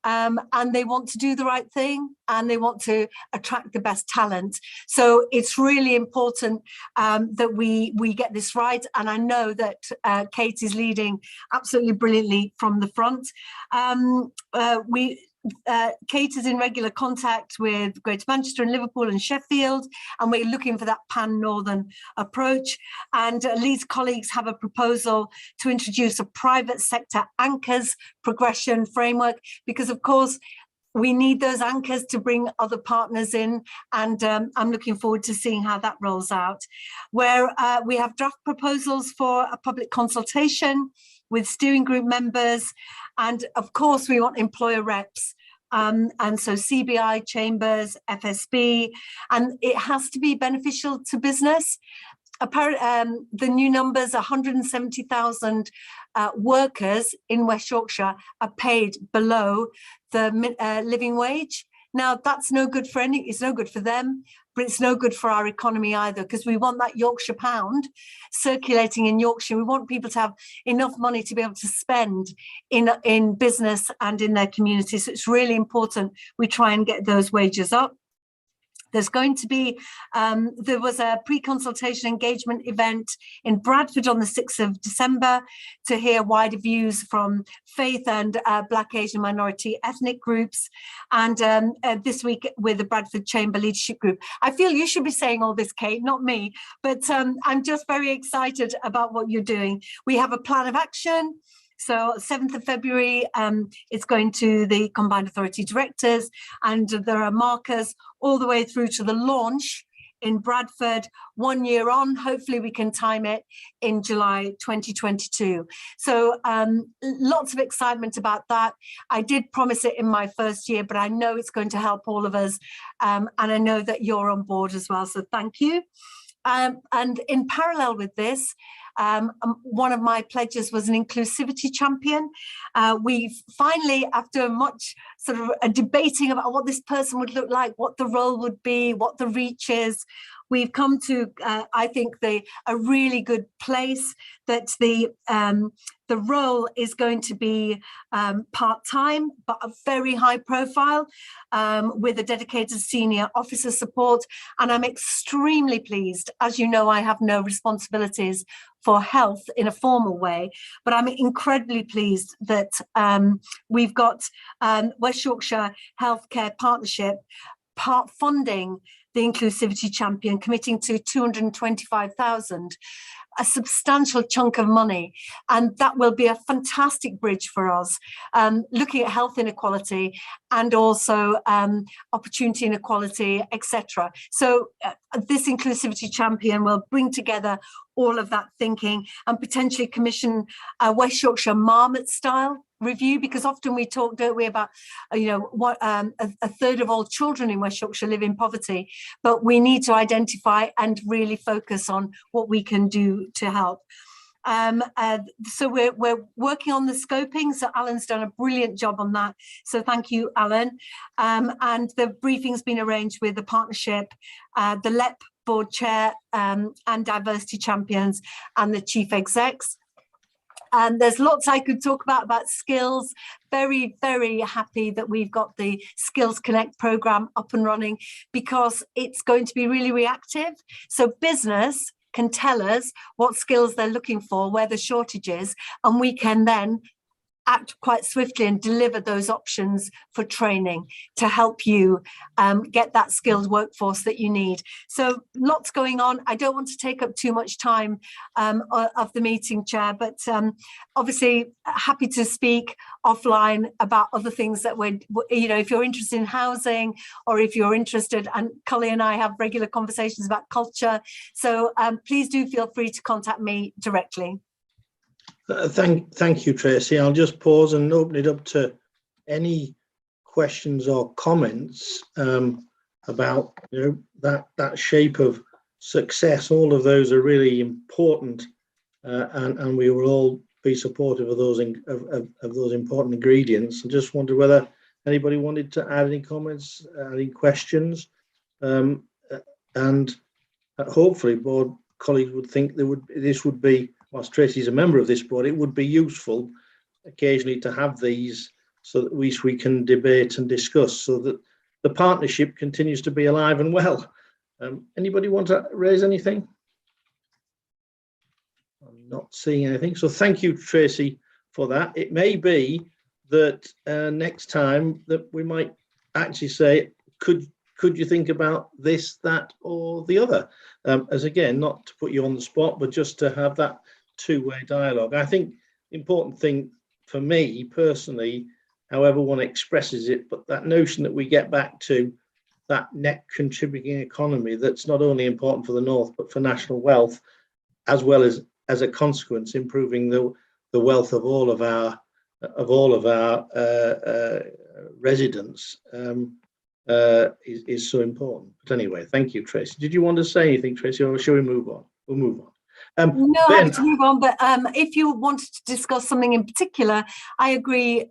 And they want to do the right thing and they want to attract the best talent. So it's really important that we get this right. And I know that Kate is leading absolutely brilliantly from the front. Kate is in regular contact with Greater Manchester and Liverpool and Sheffield, and we're looking for that pan-northern approach. And Lee's colleagues have a proposal to introduce a private sector anchors progression framework, because of course we need those anchors to bring other partners in, and I'm looking forward to seeing how that rolls out. Where we have draft proposals for a public consultation with steering group members, and of course we want employer reps, and so CBI, chambers, FSB, and it has to be beneficial to business. The new numbers, 170,000 workers in West Yorkshire are paid below the living wage. Now that's no good for it's no good for them, but it's no good for our economy either, because we want that Yorkshire pound circulating in Yorkshire. We want people to have enough money to be able to spend in business and in their community. So it's really important we try and get those wages up. There's going to be, there was a pre-consultation engagement event in Bradford on the 6th of December to hear wider views from faith and Black, Asian, minority ethnic groups. And this week with the Bradford Chamber Leadership Group. I feel you should be saying all this, Kate, not me, but I'm just very excited about what you're doing. We have a plan of action. So 7th of February, it's going to the Combined Authority Directors, and there are markers all the way through to the launch in Bradford 1 year on. Hopefully we can time it in July 2022. So lots of excitement about that. I did promise it in my first year, but I know it's going to help all of us. And I know that you're on board as well. So thank you. And in parallel with this, one of my pledges was an Inclusivity Champion. We finally, after much sort of debating about what this person would look like, what the role would be, what the reach is, we've come to, I think, a really good place that the role is going to be part-time, but a very high profile, with a dedicated senior officer support. And I'm extremely pleased. As you know, I have no responsibilities for health in a formal way, but I'm incredibly pleased that we've got West Yorkshire Healthcare Partnership part funding the Inclusivity Champion, committing to 225,000, a substantial chunk of money, and that will be a fantastic bridge for us, looking at health inequality and also opportunity inequality, etc. So this Inclusivity Champion will bring together all of that thinking and potentially commission a West Yorkshire Marmot style review, because often we talk, don't we, about what a third of all children in West Yorkshire live in poverty, but we need to identify and really focus on what we can do to help. So we're working on the scoping. So Alan's done a brilliant job on that. So thank you, Alan. And the briefing's been arranged with the partnership, the LEP Board Chair and Diversity Champions and the Chief Execs. And there's lots I could talk about skills. Very, very happy that we've got the Skills Connect programme up and running, because it's going to be really reactive. So business can tell us what skills they're looking for, where the shortage is, and we can then act quite swiftly and deliver those options for training to help you get that skilled workforce that you need. So lots going on. I don't want to take up too much time of the meeting, Chair, but obviously happy to speak offline about other things that we're, if you're interested in housing, or if you're interested, and Cully and I have regular conversations about culture. So please do feel free to contact me directly. Thank you, Tracy. I'll just pause and open it up to any questions or comments about that shape of success. All of those are really important, and we will all be supportive of those of those important ingredients. I just wondered whether anybody wanted to add any comments, any questions, and hopefully board colleagues would think this would be, whilst Tracy's a member of this board, it would be useful occasionally to have these so that we can debate and discuss, so that the partnership continues to be alive and well. Anybody want to raise anything? I'm not seeing anything. So thank you, Tracy, for that. It may be that next time that we might actually say, could you think about this, that, or the other? As again, not to put you on the spot, but just to have that two-way dialogue. I think the important thing for me personally, however one expresses it, but that notion that we get back to that net contributing economy that's not only important for the North, but for national wealth, as well as a consequence, improving the wealth of all of our residents is so important. But anyway, thank you, Tracy. Did you want to say anything, Tracy, or shall we move on? We'll move on. No, I Ben, have to move on, but if you wanted to discuss something in particular, I agree,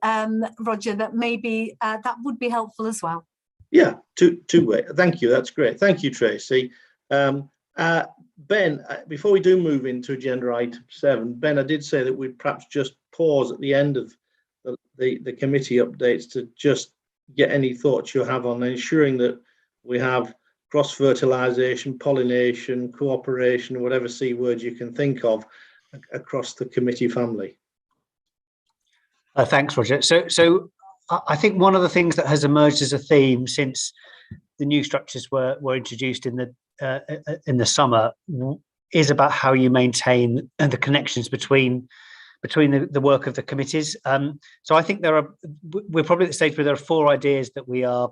Roger, that maybe that would be helpful as well. Yeah, two-way. Thank you. That's great. Thank you, Tracy. Ben, before we do move into agenda item 7, Ben, I did say that we'd perhaps just pause at the end of the committee updates to just get any thoughts you have on ensuring that we have cross-fertilization, pollination, cooperation, whatever C word you can think of across the committee family. Thanks, Roger. So I think one of the things that has emerged as a theme since the new structures were introduced in the summer is about how you maintain the connections between the work of the committees. So I think we're probably at the stage where there are 4 ideas that we're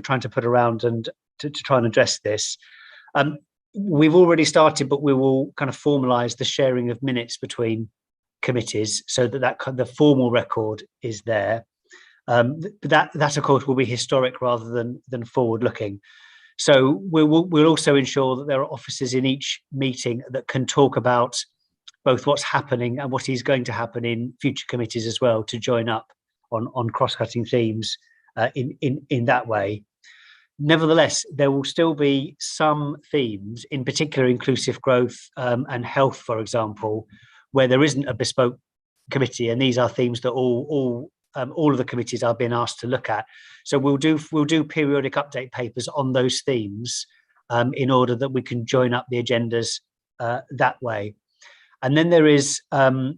trying to put around and to try and address this. We've already started, but we will kind of formalise the sharing of minutes between committees so that the formal record is there. That of course will be historic rather than forward looking. So we'll also ensure that there are officers in each meeting that can talk about both what's happening and what is going to happen in future committees as well, to join up on cross-cutting themes in that way. Nevertheless, there will still be some themes, in particular inclusive growth and health, for example, where there isn't a bespoke committee, and these are themes that all of the committees are being asked to look at. So we'll do periodic update papers on those themes in order that we can join up the agendas that way. And then there is the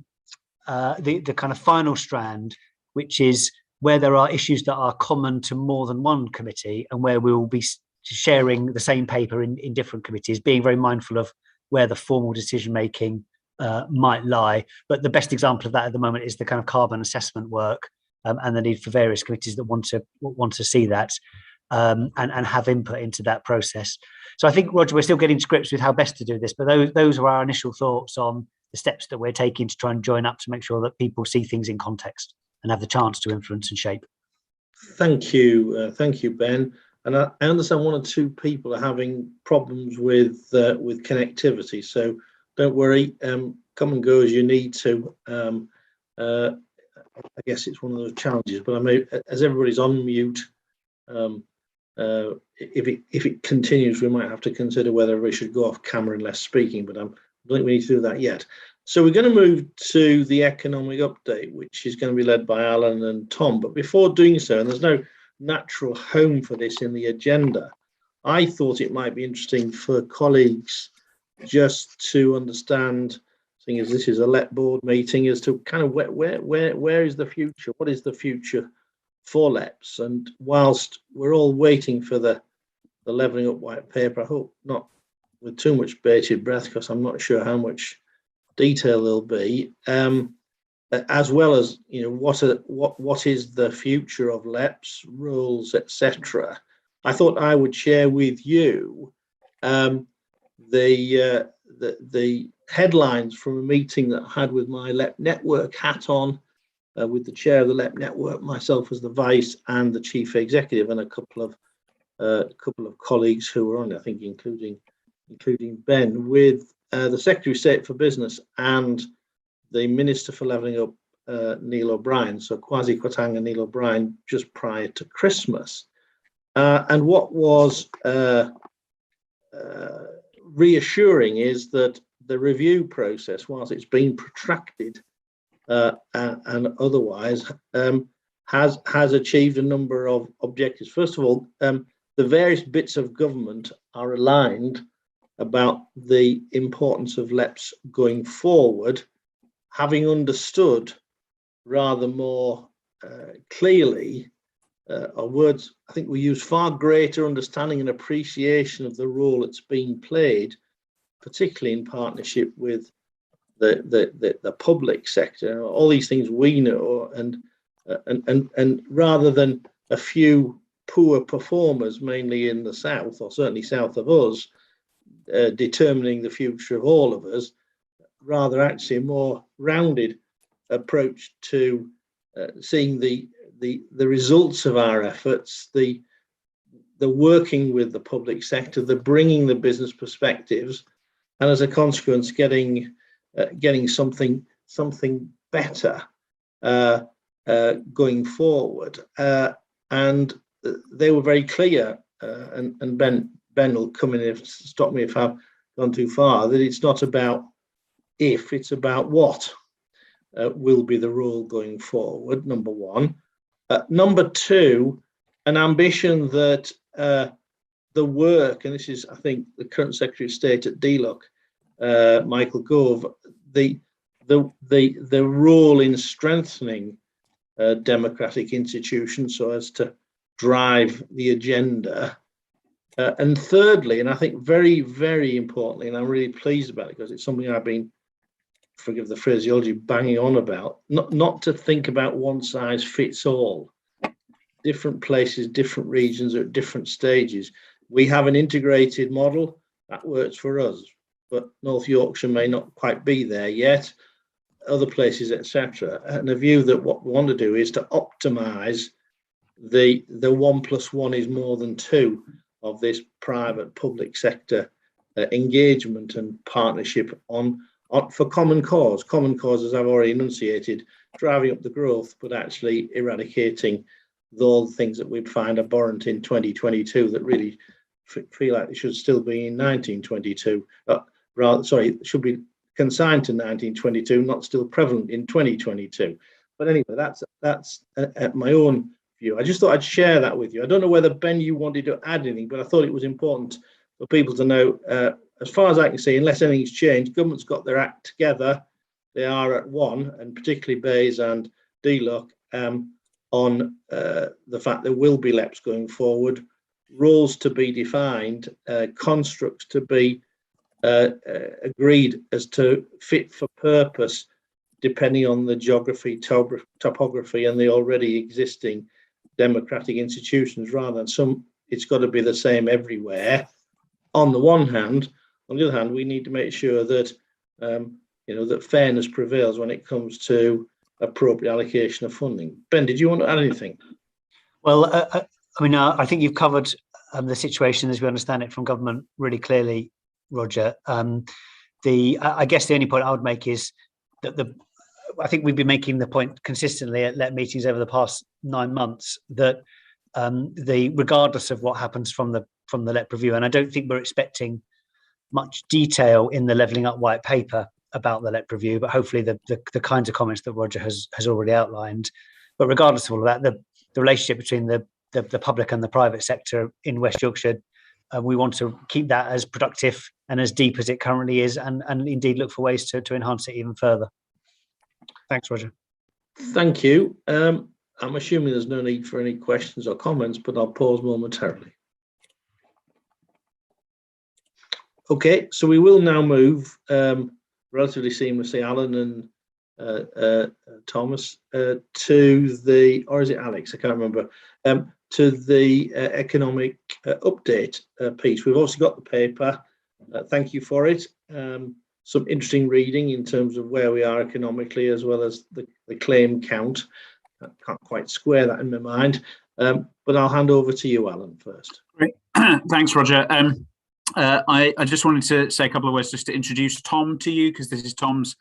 kind of final strand, which is where there are issues that are common to more than one committee and where we will be sharing the same paper in different committees, being very mindful of where the formal decision making might lie. But the best example of that at the moment is the kind of carbon assessment work and the need for various committees that want to see that and have input into that process. So I think, Roger, we're still getting to grips with how best to do this, but those are our initial thoughts on the steps that we're taking to try and join up to make sure that people see things in context and have the chance to influence and shape. Thank you, Ben. And I understand 1 or 2 people are having problems with connectivity, so don't worry, come and go as you need to. I guess it's one of those challenges, but as everybody's on mute, if it continues, we might have to consider whether we should go off camera and less speaking, but I don't think we need to do that yet. So we're going to move to the economic update, which is going to be led by Alan and Tom. But before doing so, and there's no natural home for this in the agenda, I thought it might be interesting for colleagues just to understand, seeing as this is a LEP Board meeting, as to kind of where is the future? What is the future for LEPs? And whilst we're all waiting for the levelling up white paper, I hope not with too much bated breath, because I'm not sure how much detail there'll be, as well as what is the future of LEPs, rules, etc. I thought I would share with you the headlines from a meeting that I had with my LEP network hat on, with the chair of the LEP network, myself as the vice, and the chief executive, and a couple of colleagues who were on, I think, including Ben, with the Secretary of State for Business and the Minister for Levelling Up, Neil O'Brien, so Kwasi Kwarteng and Neil O'Brien, just prior to Christmas. And what was reassuring is that the review process, whilst it's been protracted and otherwise, has achieved a number of objectives. First of all, the various bits of government are aligned about the importance of LEPs going forward, having understood rather more clearly, our words, I think we use far greater understanding and appreciation of the role that's being played, particularly in partnership with the public sector. All these things we know, and rather than a few poor performers, mainly in the south, or certainly south of us, determining the future of all of us, rather actually a more rounded approach to seeing the results of our efforts, the working with the public sector, the bringing the business perspectives, and as a consequence, getting something better going forward. And they were very clear, and Ben will come in and stop me if I've gone too far, that it's not about if, it's about what will be the role going forward, number one. Number two, an ambition that the work, and this is, I think, the current Secretary of State at DLUC, Michael Gove, the role in strengthening democratic institutions so as to drive the agenda. And thirdly, and I think very, very importantly, and I'm really pleased about it because it's something I've been, forgive the phraseology, banging on about, not to think about one size fits all. Different places, different regions are at different stages. We have an integrated model that works for us, but North Yorkshire may not quite be there yet, other places, etc. And a view that what we want to do is to optimize the 1 + 1 is more than 2 of this private public sector engagement and partnership on for common cause. Common cause, as I've already enunciated, driving up the growth, but actually eradicating all the things that we'd find abhorrent in 2022 that really feel like they should still be in 1922. Should be consigned to 1922, not still prevalent in 2022. But anyway, that's my own view. I just thought I'd share that with you. I don't know whether, Ben, you wanted to add anything, but I thought it was important for people to know, as far as I can see, unless anything's changed, government's got their act together. They are at one, and particularly Bays and DLUC, on the fact there will be LEPs going forward, roles to be defined, constructs to be agreed as to fit for purpose, depending on the geography, topography, and the already existing democratic institutions, rather than some, it's got to be the same everywhere. On the one hand, on the other hand, we need to make sure that that fairness prevails when it comes to appropriate allocation of funding. Ben, did you want to add anything? Well, I think you've covered the situation as we understand it from government really clearly, Roger. I guess the only point I would make is that I think we've been making the point consistently at LEP meetings over the past 9 months that regardless of what happens from the LEP review, and I don't think we're expecting much detail in the Levelling Up white paper about the LEP review, but hopefully the kinds of comments that Roger has already outlined. But regardless of all of that, the relationship between the public and the private sector in West Yorkshire, we want to keep that as productive and as deep as it currently is, and indeed look for ways to enhance it even further. Thanks, Roger. Thank you. I'm assuming there's no need for any questions or comments, but I'll pause momentarily. Okay, so we will now move relatively seamlessly, Alan and Thomas, to the, or is it Alex? I can't remember, to the economic update piece. We've also got the paper. Thank you for it. Some interesting reading in terms of where we are economically, as well as the claim count. I can't quite square that in my mind, but I'll hand over to you, Alan, first. Great. Thanks, Roger. I just wanted to say a couple of words just to introduce Tom to you, because this is Tom's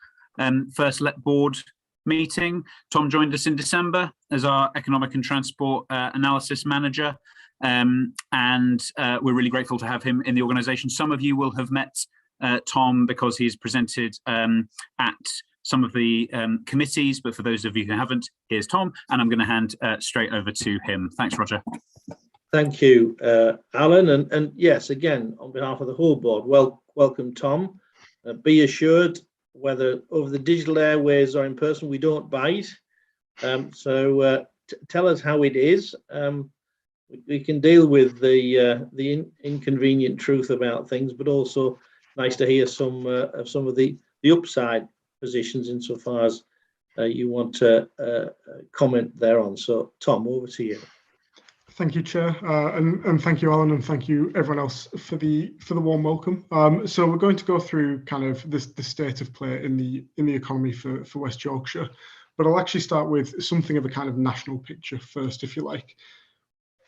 first LEP Board meeting. Tom joined us in December as our Economic and Transport Analysis Manager, and we're really grateful to have him in the organisation. Some of you will have met Tom because he's presented at some of the committees, but for those of you who haven't, here's Tom, and I'm going to hand straight over to him. Thanks, Roger. Thank you, Alan, and yes, again, on behalf of the whole board, welcome, Tom. Be assured, whether over the digital airways or in person, we don't bite. Tell us how it is. We can deal with the inconvenient truth about things, but also nice to hear some of the upside positions insofar as you want to comment thereon. So, Tom, over to you. Thank you, Chair, and thank you, Alan, and thank you everyone else for the warm welcome. So we're going to go through kind of the state of play in the economy for West Yorkshire, but I'll actually start with something of a kind of national picture first, if you like.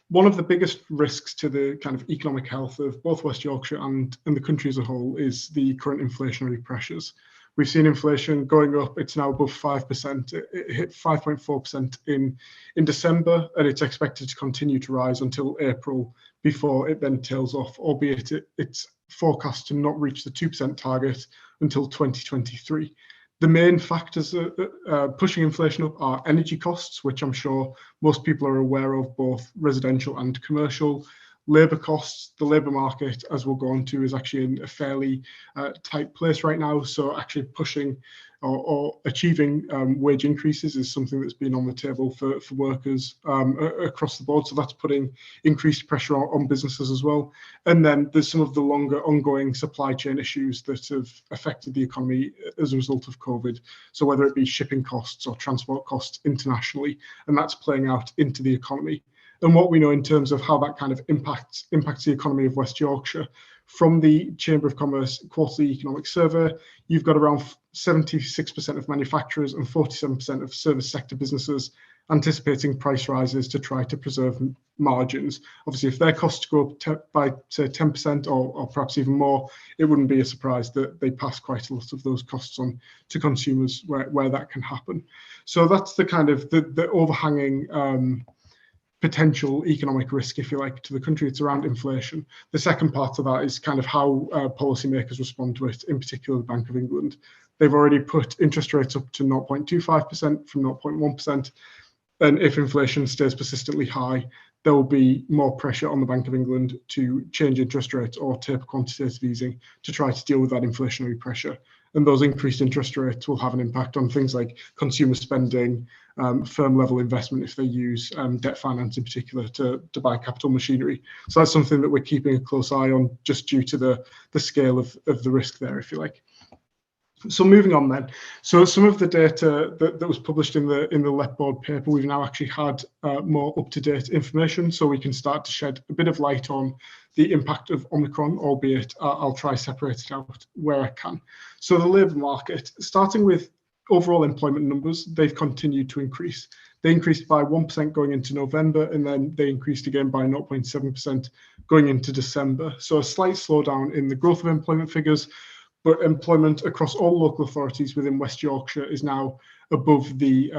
One of the biggest risks to the kind of economic health of both West Yorkshire and the country as a whole is the current inflationary pressures. We've seen inflation going up. It's now above 5%. It hit 5.4% in December, and it's expected to continue to rise until April before it then tails off, albeit it's forecast to not reach the 2% target until 2023. The main factors pushing inflation up are energy costs, which I'm sure most people are aware of, both residential and commercial. Labour costs, the labour market, as we'll go on to, is actually in a fairly tight place right now. So actually pushing or achieving wage increases is something that's been on the table for workers across the board. So that's putting increased pressure on businesses as well. And then there's some of the longer ongoing supply chain issues that have affected the economy as a result of COVID. So whether it be shipping costs or transport costs internationally, and that's playing out into the economy. And what we know in terms of how that kind of impacts the economy of West Yorkshire, from the Chamber of Commerce Quarterly Economic Survey, you've got around 76% of manufacturers and 47% of service sector businesses anticipating price rises to try to preserve margins. Obviously, if their costs go up by, say, 10% or perhaps even more, it wouldn't be a surprise that they pass quite a lot of those costs on to consumers where that can happen. So that's the kind of the overhanging potential economic risk, if you like, to the country. It's around inflation. The second part of that is kind of how policymakers respond to it, in particular the Bank of England. They've already put interest rates up to 0.25% from 0.1%. And if inflation stays persistently high, there will be more pressure on the Bank of England to change interest rates or taper quantitative easing to try to deal with that inflationary pressure. And those increased interest rates will have an impact on things like consumer spending, firm level investment if they use debt finance in particular to buy capital machinery. So that's something that we're keeping a close eye on, just due to the scale of the risk there, if you like. So moving on then. So some of the data that was published in the LEP Board paper, we've now actually had more up-to-date information, so we can start to shed a bit of light on the impact of Omicron, albeit I'll try separate it out where I can. So the labour market, starting with overall employment numbers, they've continued to increase. They increased by 1% going into November, and then they increased again by 0.7% going into December. So a slight slowdown in the growth of employment figures, but employment across all local authorities within West Yorkshire is now above the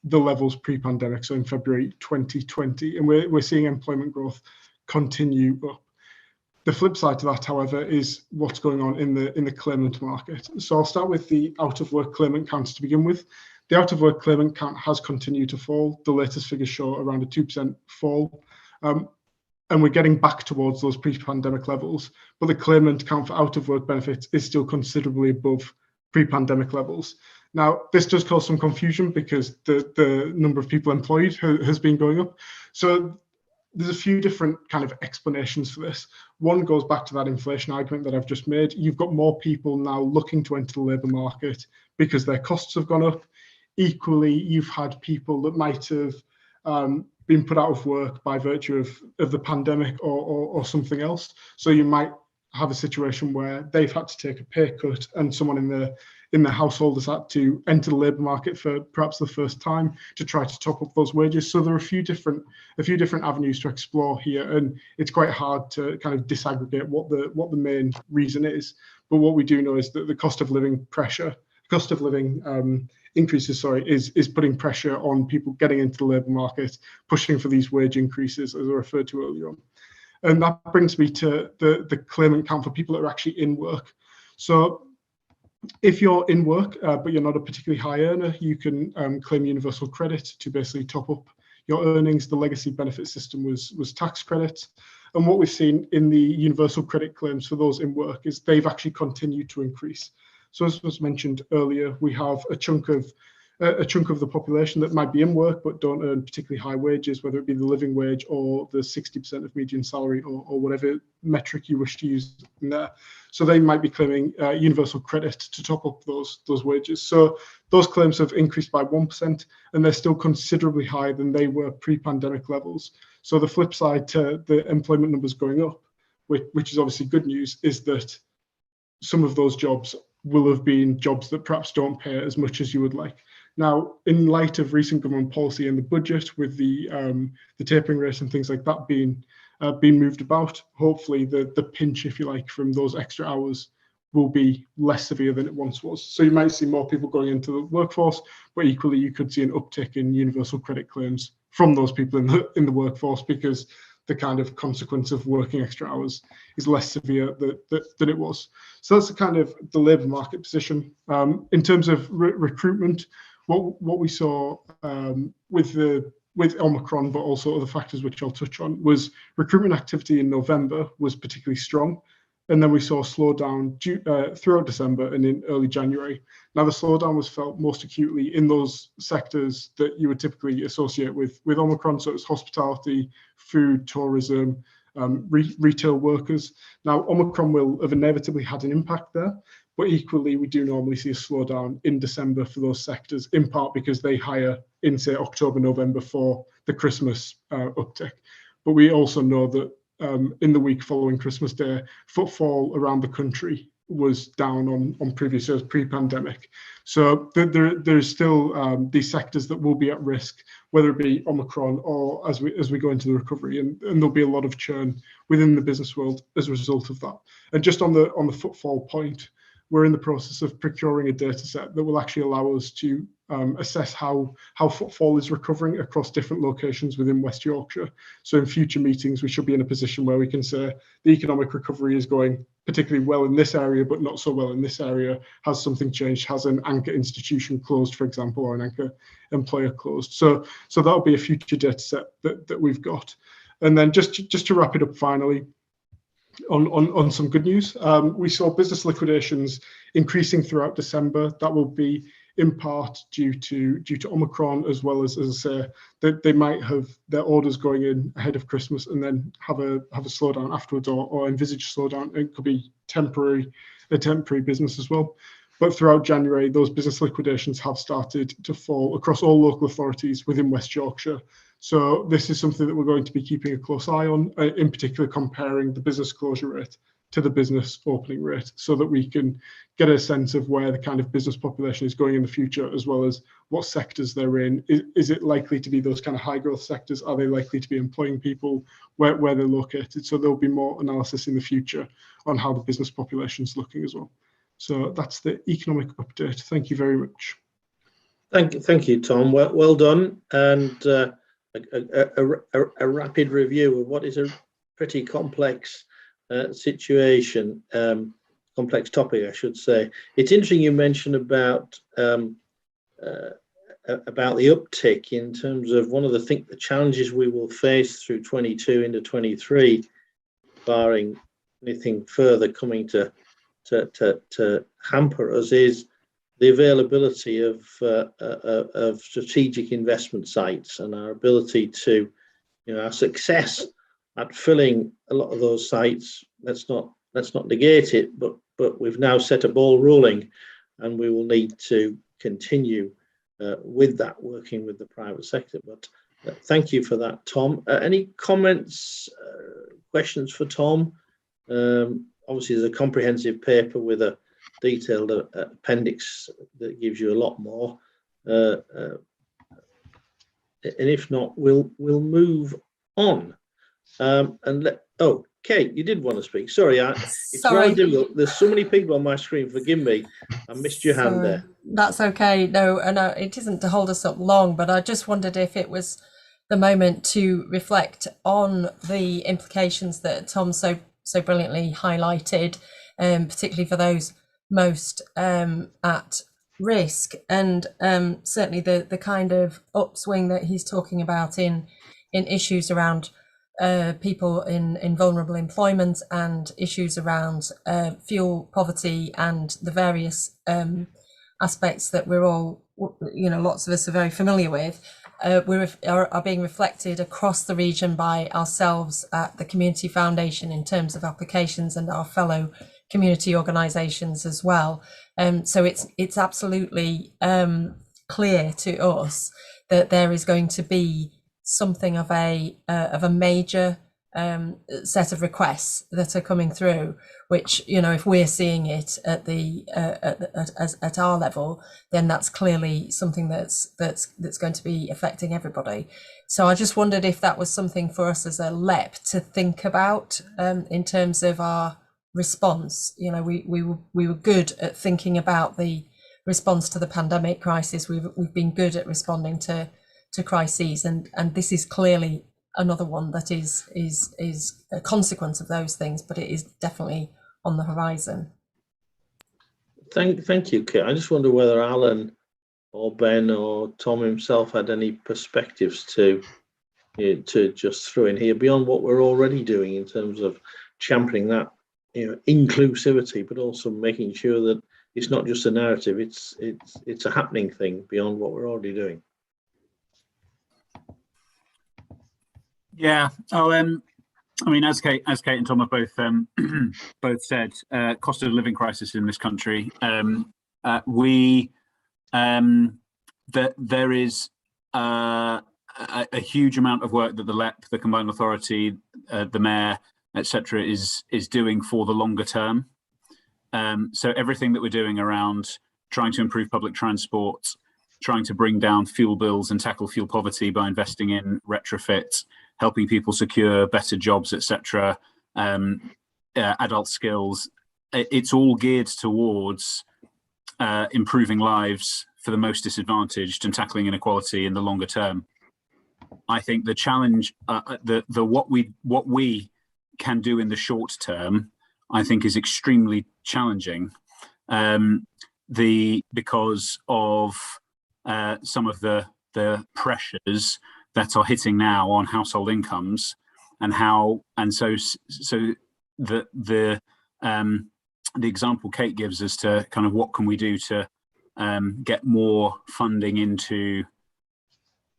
levels pre-pandemic, so in February 2020, and we're seeing employment growth continue up. The flip side to that, however, is what's going on in the claimant market. So I'll start with the out-of-work claimant counts to begin with. The out-of-work claimant count has continued to fall. The latest figures show around a 2% fall. And we're getting back towards those pre-pandemic levels, but the claimant count for out-of-work benefits is still considerably above pre-pandemic levels. Now, this does cause some confusion because the number of people employed has been going up. So there's a few different kind of explanations for this. One goes back to that inflation argument that I've just made. You've got more people now looking to enter the labour market because their costs have gone up. Equally, you've had people that might have been put out of work by virtue of the pandemic or something else. So you might have a situation where they've had to take a pay cut and someone in the household has had to enter the labour market for perhaps the first time to try to top up those wages. So there are a few different avenues to explore here, and it's quite hard to kind of disaggregate what the main reason is. But what we do know is that the cost of living increases, is putting pressure on people getting into the labour market, pushing for these wage increases, as I referred to earlier on. And that brings me to the claimant count for people that are actually in work. So if you're in work, but you're not a particularly high earner, you can claim universal credit to basically top up your earnings. The legacy benefit system was tax credits. And what we've seen in the universal credit claims for those in work is they've actually continued to increase. So as was mentioned earlier, we have a chunk of a chunk of the population that might be in work but don't earn particularly high wages, whether it be the living wage or the 60% of median salary, or whatever metric you wish to use in there. So they might be claiming universal credit to top up those wages. So those claims have increased by 1%, and they're still considerably higher than they were pre-pandemic levels. So the flip side to the employment numbers going up, which is obviously good news, is that some of those jobs will have been jobs that perhaps don't pay as much as you would like. Now, in light of recent government policy and the budget, with the tapering rate and things like that being moved about, hopefully the pinch, if you like, from those extra hours will be less severe than it once was. So you might see more people going into the workforce, but equally you could see an uptick in universal credit claims from those people in the workforce, because the kind of consequence of working extra hours is less severe than it was. So that's the kind of the labour market position. In terms of recruitment, what we saw with Omicron, but also other factors which I'll touch on, was recruitment activity in November was particularly strong. And then we saw a slowdown throughout December and in early January. Now, the slowdown was felt most acutely in those sectors that you would typically associate with Omicron, so it's hospitality, food, tourism, retail workers. Now, Omicron will have inevitably had an impact there, but equally, we do normally see a slowdown in December for those sectors, in part because they hire in, say, October, November for the Christmas uptick. But we also know that in the week following Christmas Day, footfall around the country was down on previous years pre-pandemic. So there's still these sectors that will be at risk, whether it be Omicron or as we go into the recovery, and there'll be a lot of churn within the business world as a result of that. And just on the footfall point, we're in the process of procuring a data set that will actually allow us to assess how footfall is recovering across different locations within West Yorkshire. So in future meetings, we should be in a position where we can say the economic recovery is going particularly well in this area, but not so well in this area. Has something changed? Has an anchor institution closed, for example, or an anchor employer closed? So that'll be a future data set that we've got. And then just to wrap it up finally, on some good news, we saw business liquidations increasing throughout December. That will be in part due to Omicron, as well as I say, that they might have their orders going in ahead of Christmas and then have a slowdown afterwards, or envisage a slowdown. It could be a temporary business as well. But throughout January, those business liquidations have started to fall across all local authorities within West Yorkshire. So this is something that we're going to be keeping a close eye on, in particular comparing the business closure rate to the business opening rate, so that we can get a sense of where the kind of business population is going in the future, as well as what sectors they're in. Is it likely to be those kind of high growth sectors? Are they likely to be employing people? Where they're located? So there'll be more analysis in the future on how the business population is looking as well. So that's the economic update. Thank you very much. Thank you, Tom. Well done, and a rapid review of what is a pretty complex situation, complex topic, I should say. It's interesting you mentioned about the uptick in terms of one of the challenges we will face through 22 into 23, barring anything further coming to hamper us, is the availability of strategic investment sites, and our ability to, our success at filling a lot of those sites. Let's not negate it, but we've now set a ball rolling, and we will need to continue with that, working with the private sector. But thank you for that, Tom. Any comments, questions for Tom? Obviously, there's a comprehensive paper with a detailed appendix that gives you a lot more. And if not, we'll move on. Kate, you did want to speak. Sorry, it's rather difficult. There's so many people on my screen. Forgive me, I missed your hand there. That's okay. No, it isn't to hold us up long, but I just wondered if it was the moment to reflect on the implications that Tom so brilliantly highlighted, particularly for those most at risk, and certainly the kind of upswing that he's talking about in issues around people in vulnerable employment, and issues around fuel poverty, and the various aspects that we're all, lots of us are very familiar with, are being reflected across the region by ourselves at the Community Foundation in terms of applications and our fellow community organisations as well. So it's absolutely clear to us that there is going to be something of a major set of requests that are coming through, which, if we're seeing it at at our level, then that's clearly something that's going to be affecting everybody. So I just wondered if that was something for us as a LEP to think about in terms of our response. We were good at thinking about the response to the pandemic crisis. We've been good at responding to crises, and this is clearly another one that is a consequence of those things, but it is definitely on the horizon. Thank you, Kit. I just wonder whether Alan or Ben or Tom himself had any perspectives to just throw in here beyond what we're already doing in terms of championing that inclusivity, but also making sure that it's not just a narrative; it's a happening thing beyond what we're already doing. Yeah. As Kate and Tom have both both said, cost of living crisis in this country. There is a huge amount of work that the LEP, the Combined Authority, the Mayor, etc., is doing for the longer term. So everything that we're doing around trying to improve public transport, trying to bring down fuel bills and tackle fuel poverty by investing in retrofit, helping people secure better jobs, etc., adult skills, it's all geared towards improving lives for the most disadvantaged and tackling inequality in the longer term. I think the challenge, what we can do in the short term, I think, is extremely challenging, because of some of the pressures that are hitting now on household incomes, so the example Kate gives as to kind of what can we do to get more funding into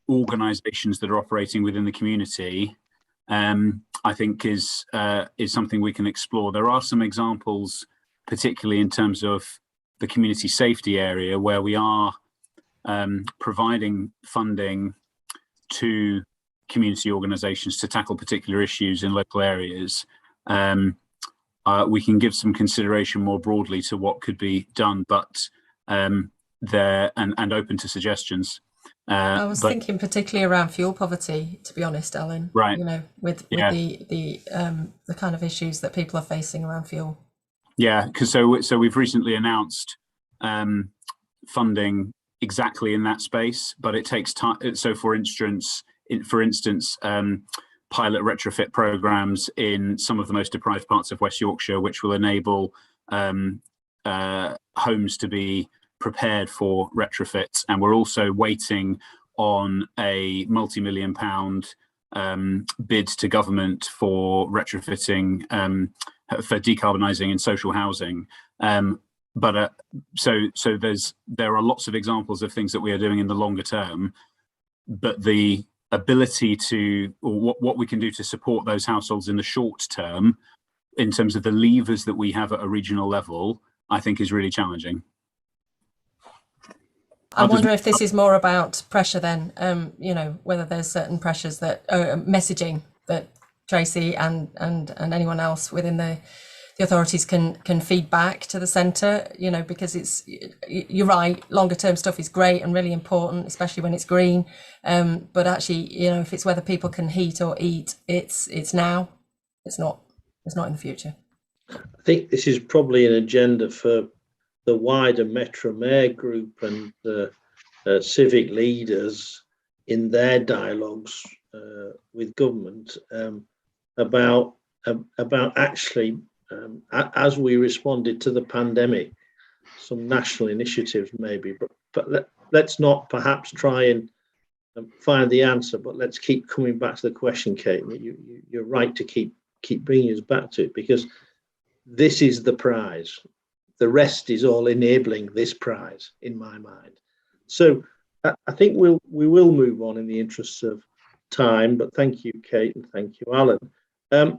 organisations that are operating within the community, I think is something we can explore. There are some examples, particularly in terms of the community safety area, where we are providing funding to community organisations to tackle particular issues in local areas. We can give some consideration more broadly to what could be done, but there and open to suggestions. I was thinking particularly around fuel poverty, to be honest, Alan. Right. With the kind of issues that people are facing around fuel. Yeah, because so we've recently announced funding exactly in that space, but it takes time. So for instance, pilot retrofit programs in some of the most deprived parts of West Yorkshire, which will enable homes to be prepared for retrofits. And we're also waiting on a multi-million-pound bid to government for retrofitting, for decarbonising in social housing. So there are lots of examples of things that we are doing in the longer term, but the ability to, or what we can do to support those households in the short term, in terms of the levers that we have at a regional level, I think is really challenging. I wonder if this is more about pressure then, whether there's certain pressures that messaging that Tracy and anyone else within the authorities can feed back to the centre, because you're right, longer term stuff is great and really important, especially when it's green. But actually, if it's whether people can heat or eat, it's now, it's not in the future. I think this is probably an agenda for the wider Metro Mayor group and the civic leaders in their dialogues with government about actually, as we responded to the pandemic, some national initiatives maybe, but let's not perhaps try and find the answer, but let's keep coming back to the question, Kate. You're right to keep bringing us back to it, because this is the prize. the rest is all enabling this prize in my mind. So I think we will move on in the interests of time, but thank you, Kate, and thank you, Alan. The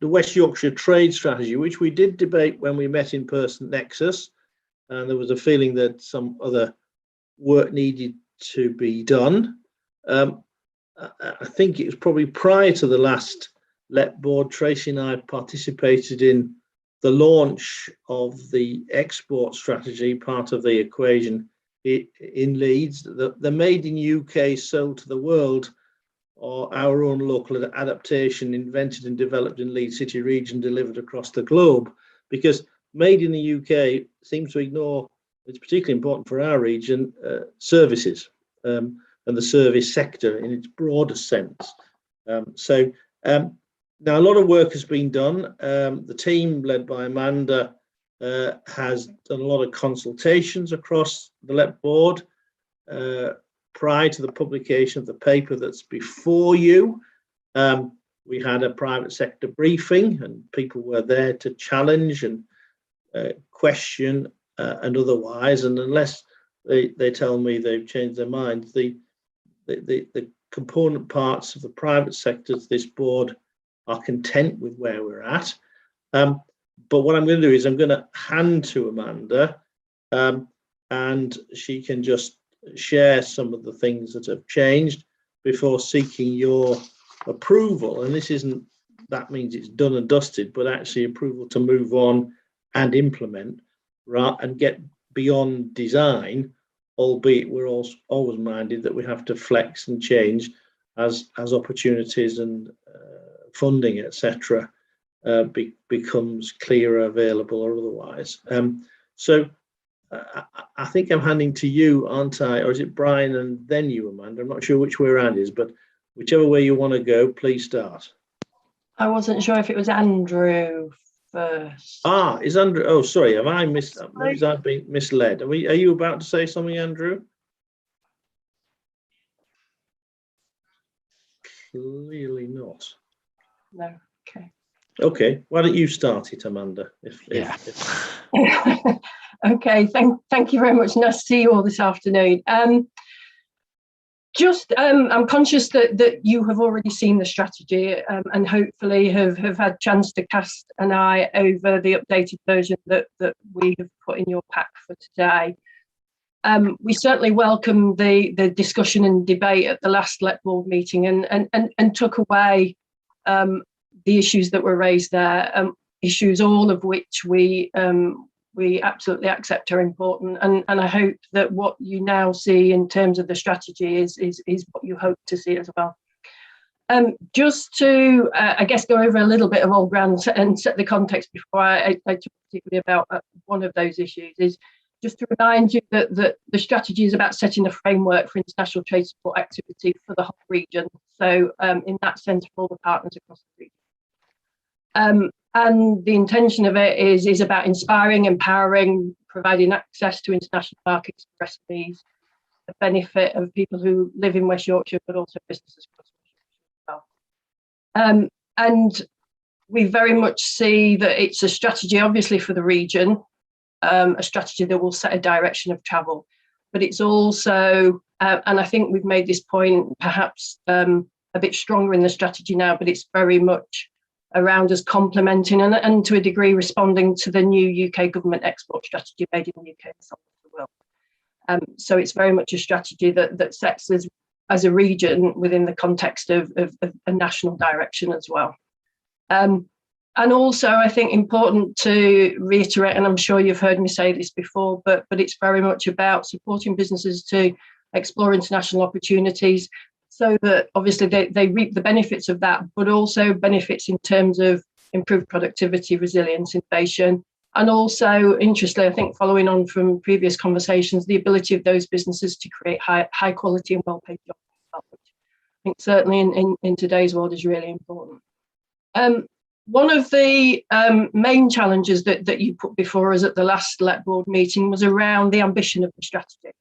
West Yorkshire Trade Strategy, which we did debate when we met in person at Nexus, and there was a feeling that some other work needed to be done. I think it was probably prior to the last LEP Board, Tracy and I participated in the launch of the export strategy, part of the equation in Leeds. The Made in UK, sold to the world, or our own local adaptation, invented and developed in Leeds City region, delivered across the globe. Because Made in the UK seems to ignore, it's particularly important for our region, services and the service sector in its broadest sense. Now a lot of work has been done. The team led by Amanda has done a lot of consultations across the LEP Board. Prior to the publication of the paper that's before you, we had a private sector briefing, and people were there to challenge and question and otherwise. And unless they tell me they've changed their minds, the component parts of the private sectors, this board are content with where we're at. But what I'm going to do is I'm going to hand to Amanda, and she can just share some of the things that have changed before seeking your approval. And this isn't, that means it's done and dusted, but actually approval to move on and implement, right, and get beyond design, albeit we're also always minded that we have to flex and change as opportunities and funding, etc., becomes clearer, available, or otherwise. So I think I'm handing to you, aren't I? Or is it Brian and then you, Amanda? I'm not sure which way around it is, but whichever way you want to go, please start. I wasn't sure if it was Andrew first. Ah, is Andrew? Oh, sorry. Have I missed? Maybe I've been misled. Are you about to say something, Andrew? Clearly not. No. Okay. Okay. Why don't you start it, Amanda? Okay. Thank you very much. Nice to see you all this afternoon. I'm conscious that you have already seen the strategy and hopefully have had a chance to cast an eye over the updated version that we have put in your pack for today. We certainly welcome the discussion and debate at the last LEP Board meeting and took away the issues that were raised there, issues all of which we absolutely accept are important, and I hope that what you now see in terms of the strategy is what you hope to see as well. Just to, I guess, go over a little bit of old ground and set the context before I talk particularly about one of those issues, is just to remind you that the strategy is about setting a framework for international trade support activity for the whole region. So in that sense, for all the partners across the region. And the intention of it is about inspiring, empowering, providing access to international markets for SMEs, the benefit of people who live in West Yorkshire, but also businesses across West Yorkshire as well. And we very much see that it's a strategy, obviously, for the region, a strategy that will set a direction of travel. But it's also, and I think we've made this point perhaps a bit stronger in the strategy now, but it's very much around us complementing and to a degree responding to the new UK government export strategy made in the UK and some of the world. So it's very much a strategy that sets us as a region within the context of a national direction as well. And also, I think important to reiterate, and I'm sure you've heard me say this before, but it's very much about supporting businesses to explore international opportunities, so that obviously they reap the benefits of that, but also benefits in terms of improved productivity, resilience, innovation, and also, interestingly, I think following on from previous conversations, the ability of those businesses to create high quality and well-paid jobs, which I think certainly in today's world is really important. One of the main challenges that you put before us at the last LEP Board meeting was around the ambition of the strategy.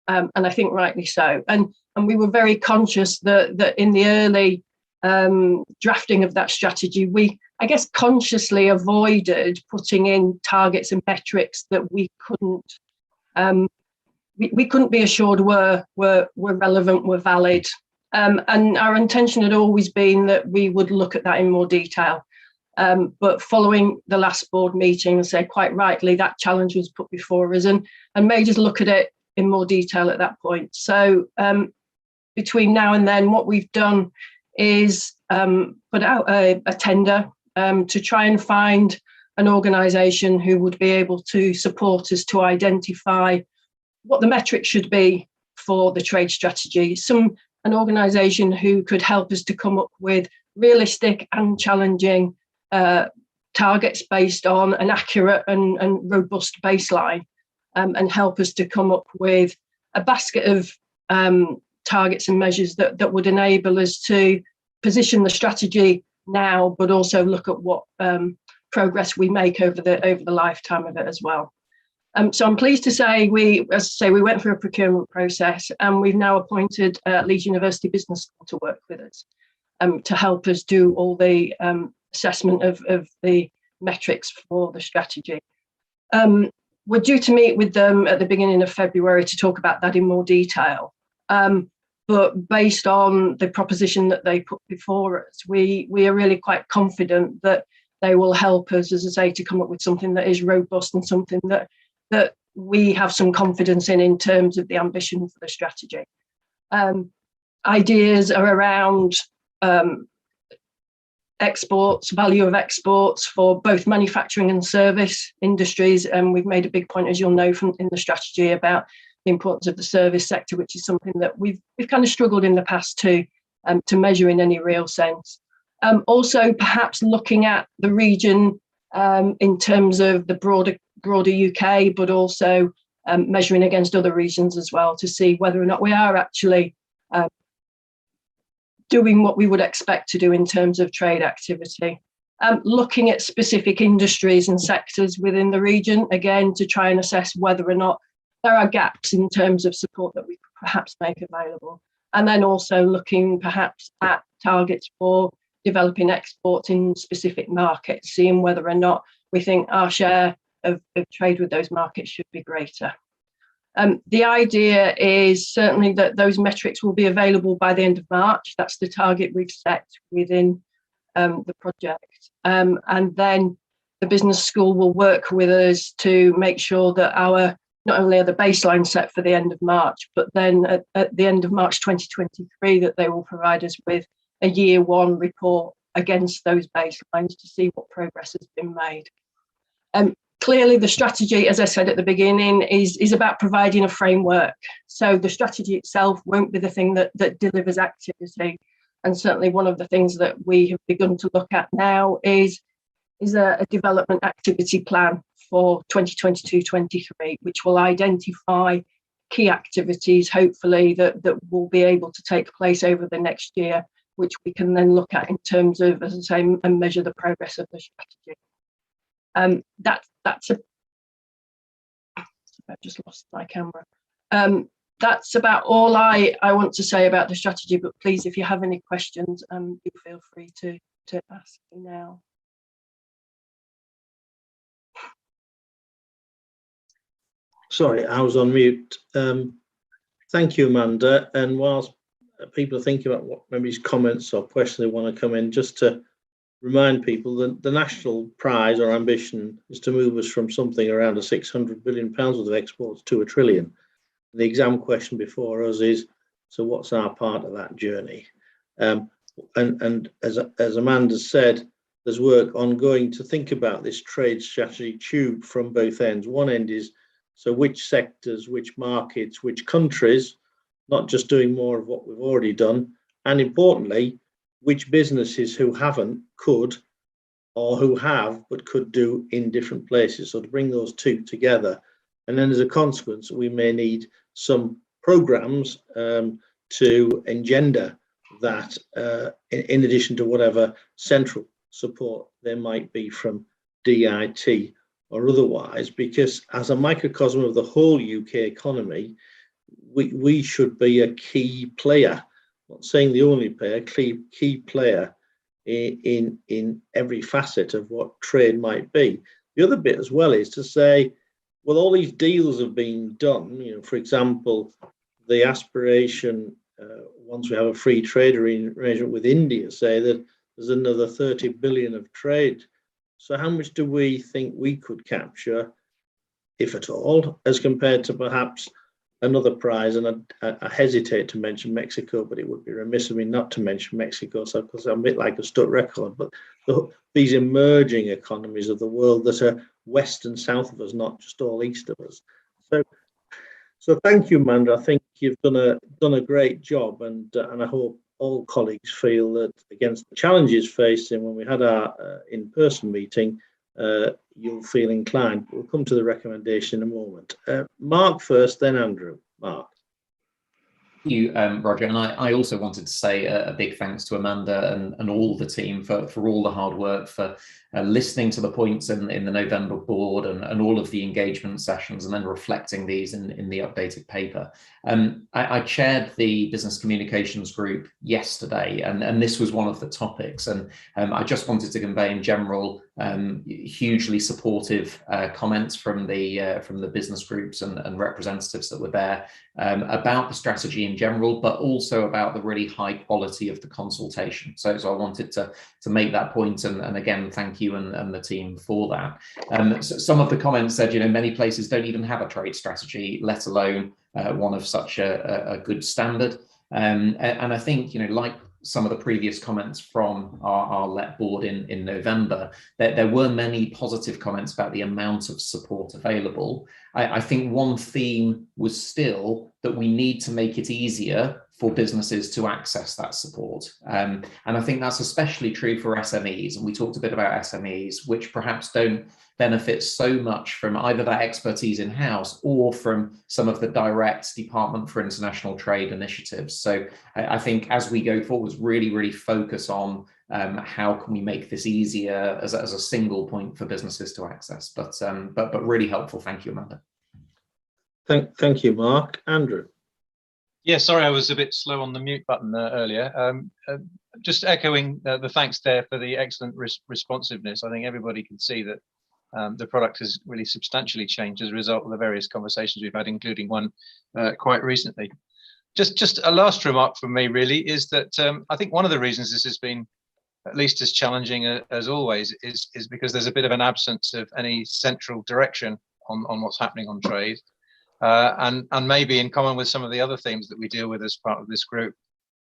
And I think rightly so. And we were very conscious that in the early drafting of that strategy, we I guess, consciously avoided putting in targets and metrics that we couldn't be assured were relevant, were valid. And our intention had always been that we would look at that in more detail. But following the last board meeting, I say quite rightly, that challenge was put before us and made us look at it in more detail at that point. So between now and then, what we've done is put out a tender to try and find an organisation who would be able to support us to identify what the metrics should be for the trade strategy. An organisation who could help us to come up with realistic and challenging targets based on an accurate and robust baseline, and help us to come up with a basket of targets and measures that would enable us to position the strategy now, but also look at what progress we make over the lifetime of it as well. So I'm pleased to say we went through a procurement process, and we've now appointed Leeds University Business School to work with us to help us do all the assessment of the metrics for the strategy. We're due to meet with them at the beginning of February to talk about that in more detail. But based on the proposition that they put before us, we are really quite confident that they will help us, as I say, to come up with something that is robust and something that we have some confidence in terms of the ambition for the strategy. Ideas are around exports, value of exports for both manufacturing and service industries, and we've made a big point, as you'll know, in the strategy about the importance of the service sector, which is something that we've kind of struggled in the past to measure in any real sense. Also, perhaps looking at the region in terms of the broader UK, but also measuring against other regions as well to see whether or not we are actually doing what we would expect to do in terms of trade activity. Looking at specific industries and sectors within the region, again, to try and assess whether or not there are gaps in terms of support that we could perhaps make available. And then also looking perhaps at targets for developing exports in specific markets, seeing whether or not we think our share of trade with those markets should be greater. The idea is certainly that those metrics will be available by the end of March. That's the target we've set within the project. And then the business school will work with us to make sure that not only are the baseline set for the end of March, but then at the end of March 2023, that they will provide us with a year one report against those baselines to see what progress has been made. Clearly, the strategy, as I said at the beginning, is about providing a framework. So the strategy itself won't be the thing that delivers activity. And certainly one of the things that we have begun to look at now is a development activity plan for 2022-23, which will identify key activities, hopefully, that will be able to take place over the next year, which we can then look at in terms of, as I say, and measure the progress of the strategy. I've just lost my camera. That's about all I want to say about the strategy, but please, if you have any questions, do feel free to ask me now. Sorry, I was on mute. Thank you, Amanda. And whilst people are thinking about what maybe comments or questions they want to come in, just to remind people that the national prize or ambition is to move us from something around £600 billion worth of exports to £1 trillion. The exam question before us is, so what's our part of that journey? And as Amanda said, there's work ongoing to think about this trade strategy tube from both ends. One end is, so which sectors, which markets, which countries, not just doing more of what we've already done, and importantly, which businesses who haven't could, or who have but could do in different places. So to bring those two together, and then as a consequence, we may need some programs to engender that in addition to whatever central support there might be from DIT or otherwise, because as a microcosm of the whole UK economy, we should be a key player. Not saying the only player, key player in every facet of what trade might be. The other bit as well is to say, well, all these deals have been done. You know, for example, the aspiration once we have a free trade arrangement with India, say that there's another 30 billion of trade. So how much do we think we could capture, if at all, as compared to perhaps another prize? And I hesitate to mention Mexico, but it would be remiss of me not to mention Mexico, so because I'm a bit like a stuck record. But these emerging economies of the world that are west and south of us, not just all east of us. So thank you, Amanda. I think you've done a great job, and I hope all colleagues feel that against the challenges facing when we had our in-person meeting, you'll feel inclined. We'll come to the recommendation in a moment. Mark first, then Andrew. Mark. Thank you, Roger. And I also wanted to say a big thanks to Amanda and all the team for all the hard work, for listening to the points in the November board and all of the engagement sessions, and then reflecting these in the updated paper. I chaired the business communications group yesterday, and this was one of the topics. And I just wanted to convey in general hugely supportive comments from the business groups and representatives that were there about the strategy in general, but also about the really high quality of the consultation. So I wanted to make that point, and again, thank you and the team for that. So some of the comments said, you know, many places don't even have a trade strategy, let alone one of such a good standard. And I think, you know, like some of the previous comments from our LEP board in November, that there were many positive comments about the amount of support available. I think one theme was still that we need to make it easier for businesses to access that support. And I think that's especially true for SMEs. And we talked a bit about SMEs, which perhaps don't benefit so much from either that expertise in-house or from some of the direct Department for International Trade initiatives. So I think as we go forwards, really focus on how can we make this easier as a single point for businesses to access. But really helpful. Thank you, Amanda. Thank you, Mark. Andrew. Yeah, sorry, I was a bit slow on the mute button earlier. Just echoing the thanks there for the excellent responsiveness. I think everybody can see that the product has really substantially changed as a result of the various conversations we've had, including one quite recently. Just a last remark from me really is that I think one of the reasons this has been at least as challenging as always is because there's a bit of an absence of any central direction on what's happening on trade. And maybe in common with some of the other themes that we deal with as part of this group,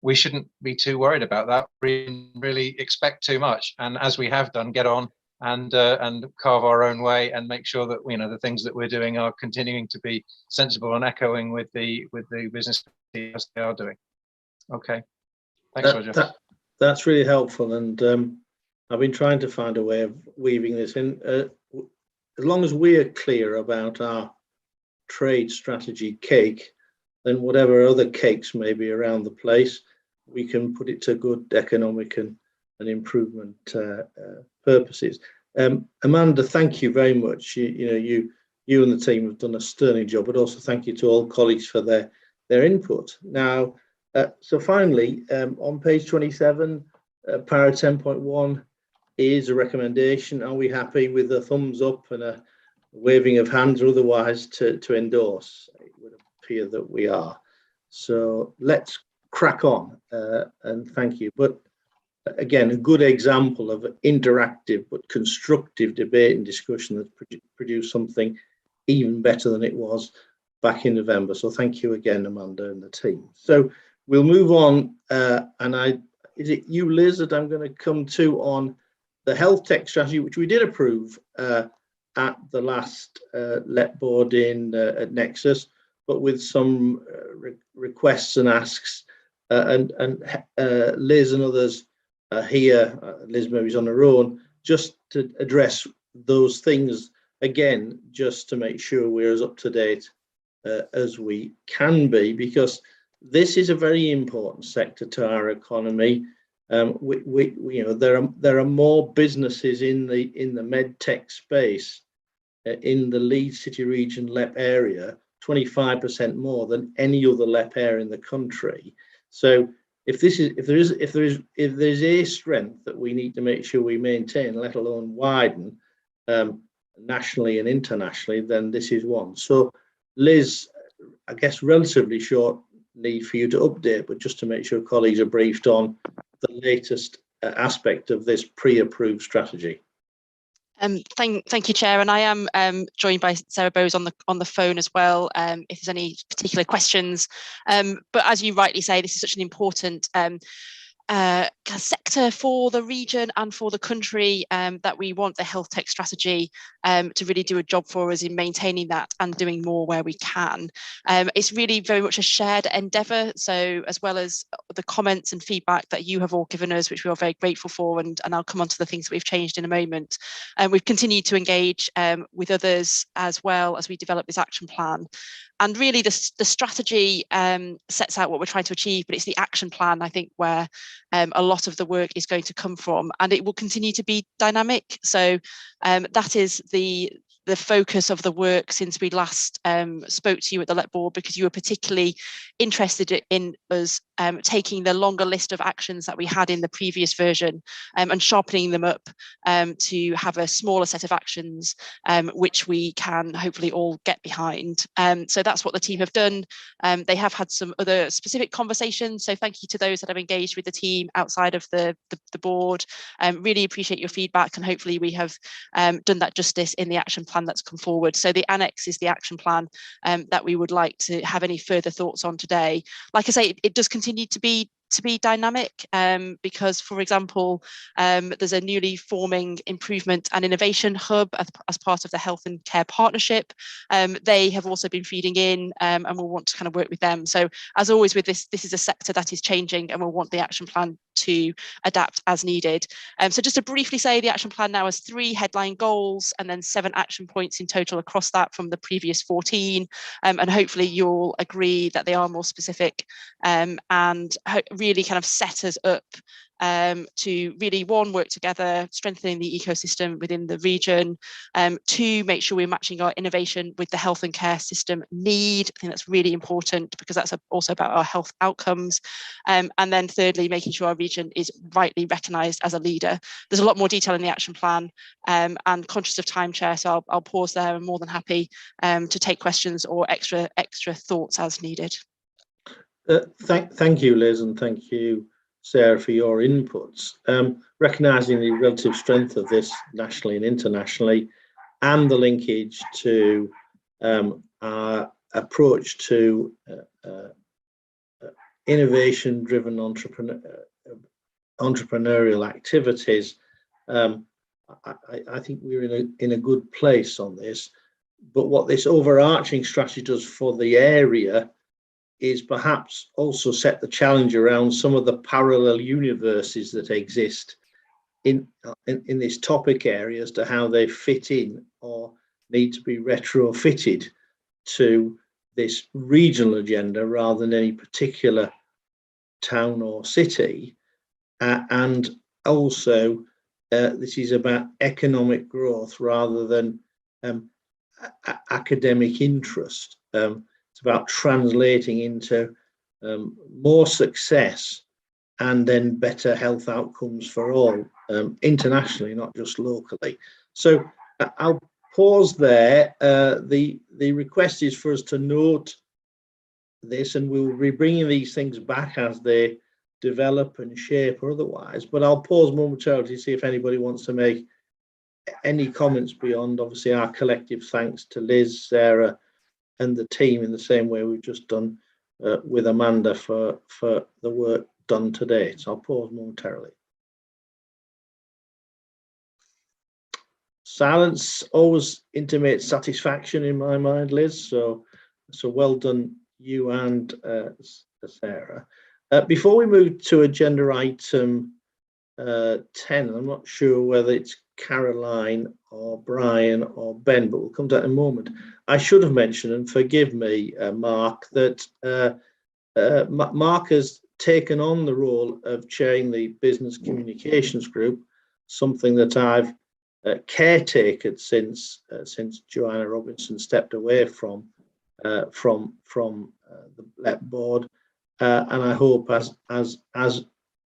we shouldn't be too worried about that. We really expect too much, and as we have done, get on and carve our own way and make sure that, you know, the things that we're doing are continuing to be sensible and echoing with the business as they are doing. Okay, thanks, Roger. That's really helpful, and I've been trying to find a way of weaving this in. As long as we are clear about our trade strategy cake, then whatever other cakes may be around the place, we can put it to good economic and improvement purposes. Amanda, thank you very much. You and the team have done a sterling job, but also thank you to all colleagues for their input. Now, so finally, on page 27, para 10.1 is a recommendation. Are we happy with a thumbs up and a waving of hands or otherwise to endorse? It would appear that we are. So let's crack on, and thank you. But again, a good example of interactive but constructive debate and discussion that produced something even better than it was back in November. So thank you again, Amanda and the team. So we'll move on, and is it you, Liz, that I'm going to come to on the health tech strategy, which we did approve at the last LEP board at Nexus, but with some requests and asks, and Liz and others here, Liz maybe on her own, just to address those things again, just to make sure we're as up to date as we can be, because this is a very important sector to our economy. You know, there are more businesses in the med tech space in the Leeds City Region LEP area, 25% more than any other LEP area in the country. So if there's a strength that we need to make sure we maintain, let alone widen, nationally and internationally, then this is one. So, Liz, I guess relatively short need for you to update, but just to make sure colleagues are briefed on the latest aspect of this pre-approved strategy. Thank you, Chair, and I am joined by Sarah Bowes on the phone as well. If there's any particular questions, but as you rightly say, this is such an important sector for the region and for the country, that we want the health tech strategy to really do a job for us in maintaining that and doing more where we can. It's really very much a shared endeavour. So as well as the comments and feedback that you have all given us, which we are very grateful for, and I'll come on to the things that we've changed in a moment. We've continued to engage with others as well as we develop this action plan. And really the strategy sets out what we're trying to achieve, but it's the action plan, I think, where a lot of the work is going to come from, and it will continue to be dynamic. So that is the focus of the work since we last spoke to you at the LEP Board, because you were particularly interested in us taking the longer list of actions that we had in the previous version and sharpening them up to have a smaller set of actions which we can hopefully all get behind. So that's what the team have done. They have had some other specific conversations, so thank you to those that have engaged with the team outside of the board. Really appreciate your feedback, and hopefully we have done that justice in the action plan that's come forward. So the annex is the action plan that we would like to have any further thoughts on today. Like I say, it does continue to be dynamic, because, for example, there's a newly forming improvement and innovation hub as part of the health and care partnership. They have also been feeding in, and we'll want to kind of work with them. So as always with this is a sector that is changing, and we'll want the action plan to adapt as needed. So just to briefly say, the action plan now has 3 headline goals and then 7 action points in total across that from the previous 14, and hopefully you'll agree that they are more specific and really kind of set us up to really, 1, work together, strengthening the ecosystem within the region, 2, make sure we're matching our innovation with the health and care system need. I think that's really important because that's also about our health outcomes, and then thirdly, making sure our region is rightly recognised as a leader. There's a lot more detail in the action plan, and conscious of time, Chair, so I'll pause there. I'm more than happy to take questions or extra thoughts as needed. Thank you, Liz, and thank you, Sarah, for your inputs. Recognising the relative strength of this nationally and internationally, and the linkage to our approach to innovation-driven entrepreneurial activities, I think we're in a good place on this. But what this overarching strategy does for the area is perhaps also set the challenge around some of the parallel universes that exist in this topic area as to how they fit in or need to be retrofitted to this regional agenda rather than any particular town or city. And also this is about economic growth rather than academic interest. It's about translating into more success and then better health outcomes for all, internationally, not just locally. So I'll pause there. The request is for us to note this, and we'll be bringing these things back as they develop and shape or otherwise. But I'll pause momentarily to see if anybody wants to make any comments beyond, obviously, our collective thanks to Liz, Sarah, and the team in the same way we've just done with Amanda for the work done today. So I'll pause momentarily. Silence always intimates satisfaction in my mind, Liz. So well done, you and Sarah. Before we move to agenda item 10, I'm not sure whether it's Caroline or Brian or Ben, but we'll come to that in a moment. I should have mentioned, and forgive me, Mark, that Mark has taken on the role of chairing the Business Communications Group, something that I've caretaken since Joanna Robinson stepped away from the LEP Board. and I hope as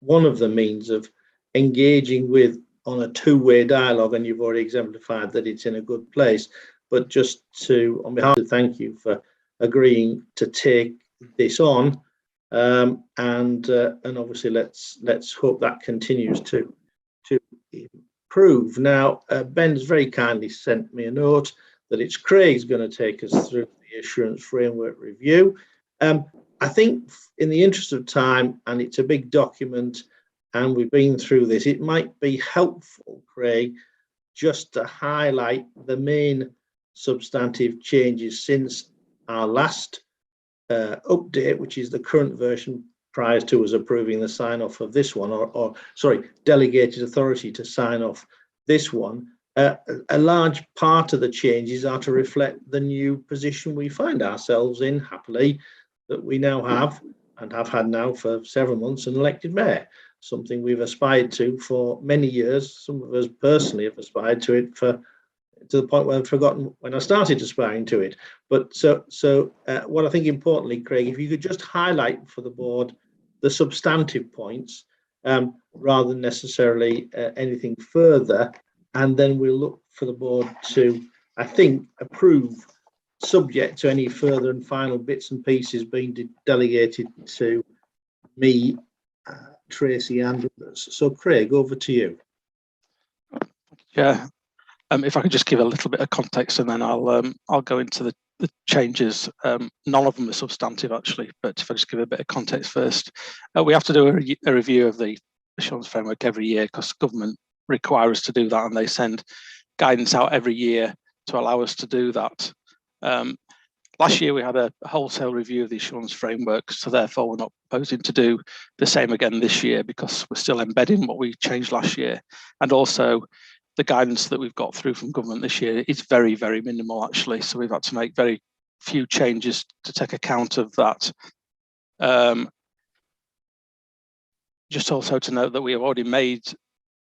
one of the means of engaging with on a two-way dialogue, and you've already exemplified that it's in a good place. But just to, on behalf of, thank you for agreeing to take this on, and obviously let's hope that continues to improve. Now, Ben's very kindly sent me a note that it's Craig's going to take us through the assurance framework review. I think in the interest of time, and it's a big document, and we've been through this, it might be helpful, Craig, just to highlight the main substantive changes since our last update, which is the current version prior to us approving the sign off of this one, or sorry, delegated authority to sign off this one. A large part of the changes are to reflect the new position we find ourselves in, happily, that we now have and have had now for several months, an elected mayor, something we've aspired to for many years. Some of us personally have aspired to it to the point where I've forgotten when I started aspiring to it. But so what I think importantly, Craig, if you could just highlight for the board the substantive points rather than necessarily anything further, and then we'll look for the board to, I think, approve, subject to any further and final bits and pieces being delegated to me, Tracy, and others. So, Craig, over to you. Yeah, if I could just give a little bit of context, and then I'll go into the changes. None of them are substantive, actually, but if I just give a bit of context first, we have to do a review of the assurance framework every year because government require us to do that, and they send guidance out every year to allow us to do that. Last year we had a wholesale review of the assurance framework, so therefore we're not proposing to do the same again this year because we're still embedding what we changed last year. And also the guidance that we've got through from government this year is very, very minimal, actually. So we've had to make very few changes to take account of that. Just also to note that we have already made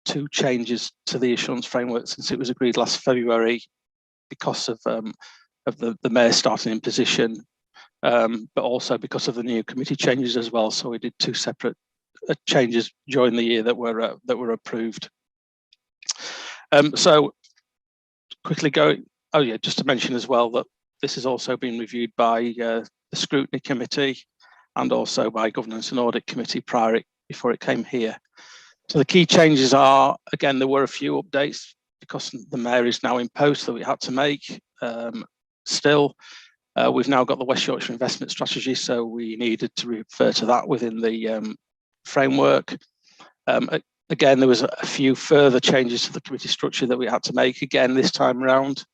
2 changes to the assurance framework since it was agreed last February because of the mayor starting in position, but also because of the new committee changes as well. So we did 2 separate changes during the year that were approved. So quickly going, oh yeah, just to mention as well that this has also been reviewed by the scrutiny committee and also by governance and audit committee before it came here. So the key changes are, again, there were a few updates because the mayor is now in post that we had to make. Still, we've now got the West Yorkshire investment strategy, so we needed to refer to that within the framework. Again, there was a few further changes to the committee structure that we had to make again this time around,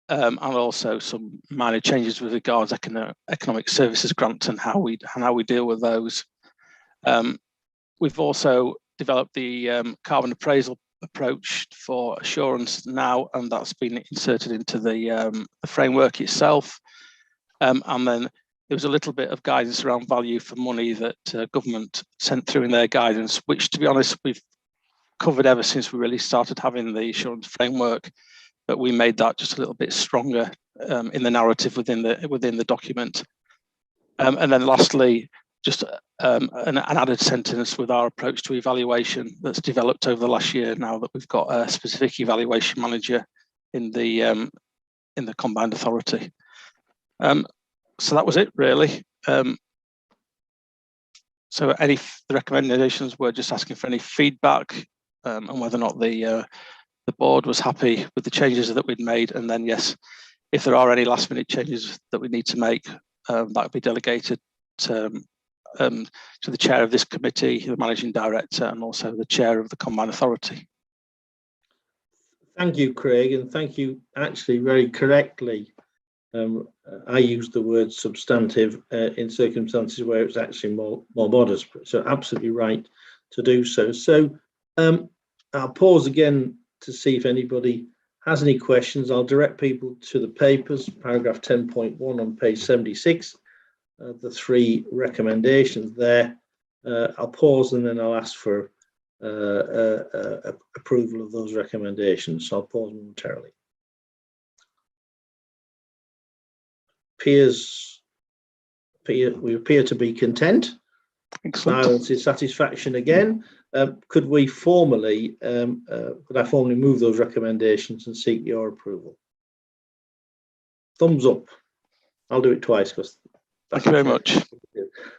and also some minor changes with regards to economic services grants and how we deal with those. We've also developed the carbon appraisal approach for assurance now, and that's been inserted into the framework itself. And then there was a little bit of guidance around value for money that government sent through in their guidance, which, to be honest, we've covered ever since we really started having the assurance framework, but we made that just a little bit stronger in the narrative within the document. And then lastly, just an added sentence with our approach to evaluation that's developed over the last year now that we've got a specific evaluation manager in the combined authority. So that was it really. So the recommendations were just asking for any feedback and whether or not the board was happy with the changes that we'd made, and then yes, if there are any last minute changes that we need to make, that would be delegated to the chair of this committee, the managing director, and also the chair of the combined authority. Thank you, Craig, and thank you actually very correctly. I used the word substantive in circumstances where it's actually more modest, so absolutely right to do so. So I'll pause again to see if anybody has any questions. I'll direct people to the papers, paragraph 10.1 on page 76. The 3 recommendations there. I'll pause and then I'll ask for approval of those recommendations. So I'll pause momentarily. Appears appear to be content. Excellent. Silence is satisfaction again. Could I formally move those recommendations and seek your approval? Thumbs up. I'll do it twice because. Thank you very much.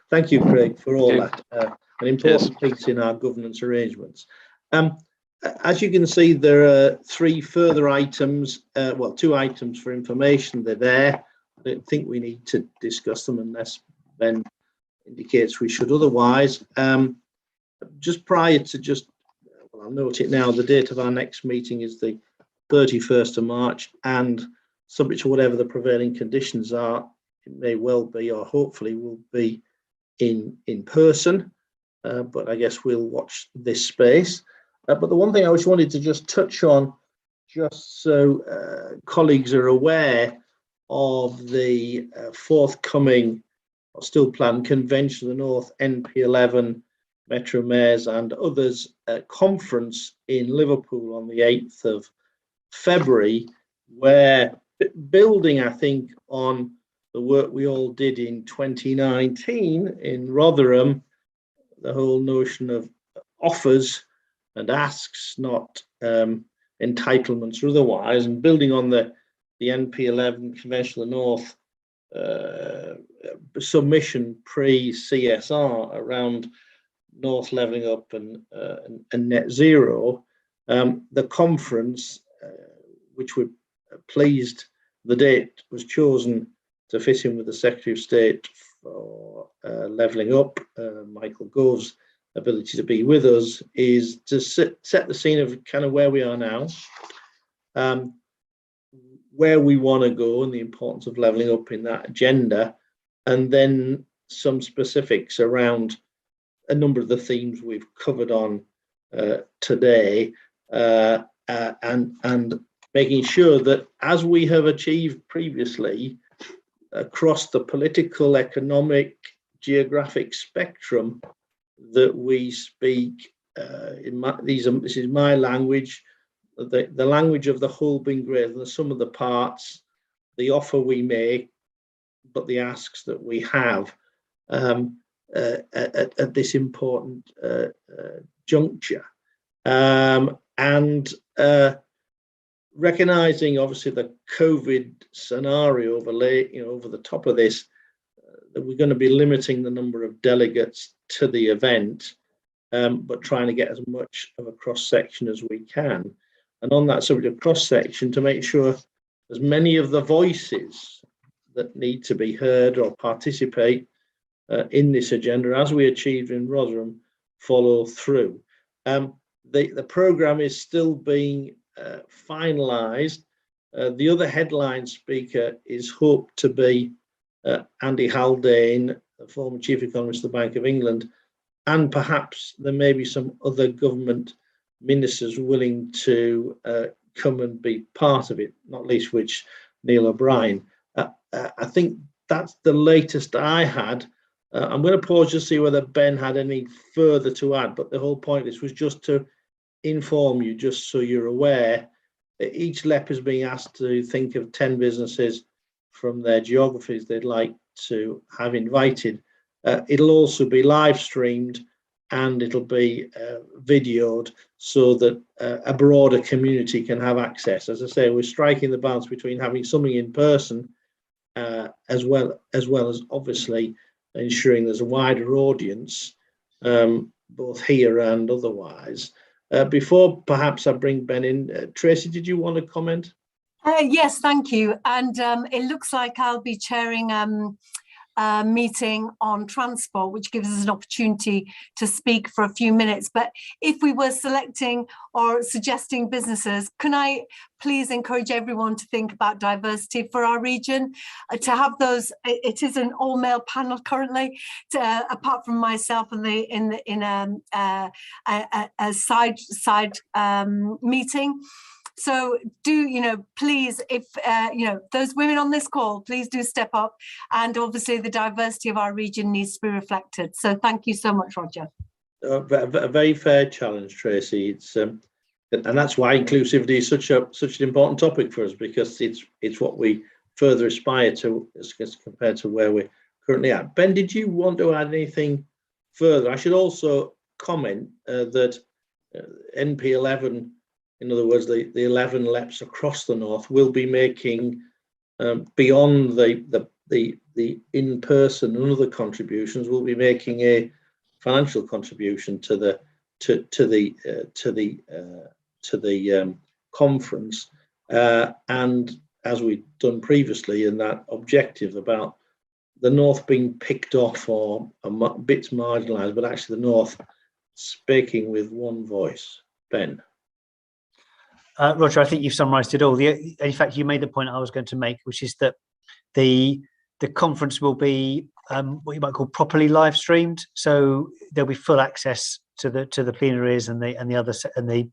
Thank you, Craig, for all that. An important Cheers. piece in our governance arrangements. As you can see, there are 3 further items, 2 items for information. They're there. I don't think we need to discuss them unless Ben indicates we should otherwise. Just prior to I'll note it now, the date of our next meeting is the 31st of March, and subject to whatever the prevailing conditions are, it may well be, or hopefully will be, in person, but I guess we'll watch this space. But the one thing I just wanted to just touch on, just so colleagues are aware of the forthcoming or still planned Convention of the North NP11 Metro Mayors and others conference in Liverpool on the 8th of February, where building, I think, on the work we all did in 2019 in Rotherham, the whole notion of offers and asks, not entitlements or otherwise, and building on the NP11 Convention of the North submission pre-CSR around North levelling up and net zero. The conference, which we're pleased the date was chosen to fit in with the Secretary of State for levelling up, Michael Gove's ability to be with us, is to set the scene of kind of where we are now, where we want to go and the importance of levelling up in that agenda, and then some specifics around a number of the themes we've covered on today, and making sure that, as we have achieved previously across the political, economic, geographic spectrum, that we speak this is my language, the language of the whole being greater than the sum of the parts, the offer we make, but the asks that we have at this important juncture, and recognizing obviously the COVID scenario overlay, over the top of this, that we're going to be limiting the number of delegates to the event, but trying to get as much of a cross section as we can. And on that subject of cross section, to make sure as many of the voices that need to be heard or participate in this agenda, as we achieved in Rotherham, follow through. The programme is still being finalised. The other headline speaker is hoped to be Andy Haldane, the former Chief Economist of the Bank of England, and perhaps there may be some other government ministers willing to come and be part of it, not least which Neil O'Brien. I think that's the latest I had. I'm going to pause to see whether Ben had any further to add, but the whole point of this was just to inform you, just so you're aware, that each LEP is being asked to think of 10 businesses from their geographies they'd like to have invited. It'll also be live streamed, and it'll be videoed so that a broader community can have access. As I say, we're striking the balance between having something in person as well as obviously ensuring there's a wider audience, both here and otherwise. Before perhaps I bring Ben in, Tracy, did you want to comment? Yes, thank you. And it looks like I'll be chairing a meeting on transport, which gives us an opportunity to speak for a few minutes. But if we were selecting or suggesting businesses, can I please encourage everyone to think about diversity for our region, to have those? It is an all-male panel currently, apart from myself and in a side meeting. So do, please, if, those women on this call, please do step up. And obviously the diversity of our region needs to be reflected. So thank you so much, Roger. A very fair challenge, Tracy. It's and that's why inclusivity is such an important topic for us, because it's what we further aspire to as compared to where currently at. Ben, did you want to add anything further? I should also comment that NP11, in other words, the 11 LEPs across the north, will be making beyond the in-person and other contributions, will be making a financial contribution to the conference, and as we've done previously in that objective about the north being picked off or bits marginalised, but actually the north speaking with one voice. Ben. Roger, I think you've summarised it all. In fact, you made the point I was going to make, which is that the conference will be what you might call properly live streamed. So there'll be full access to the plenaries and the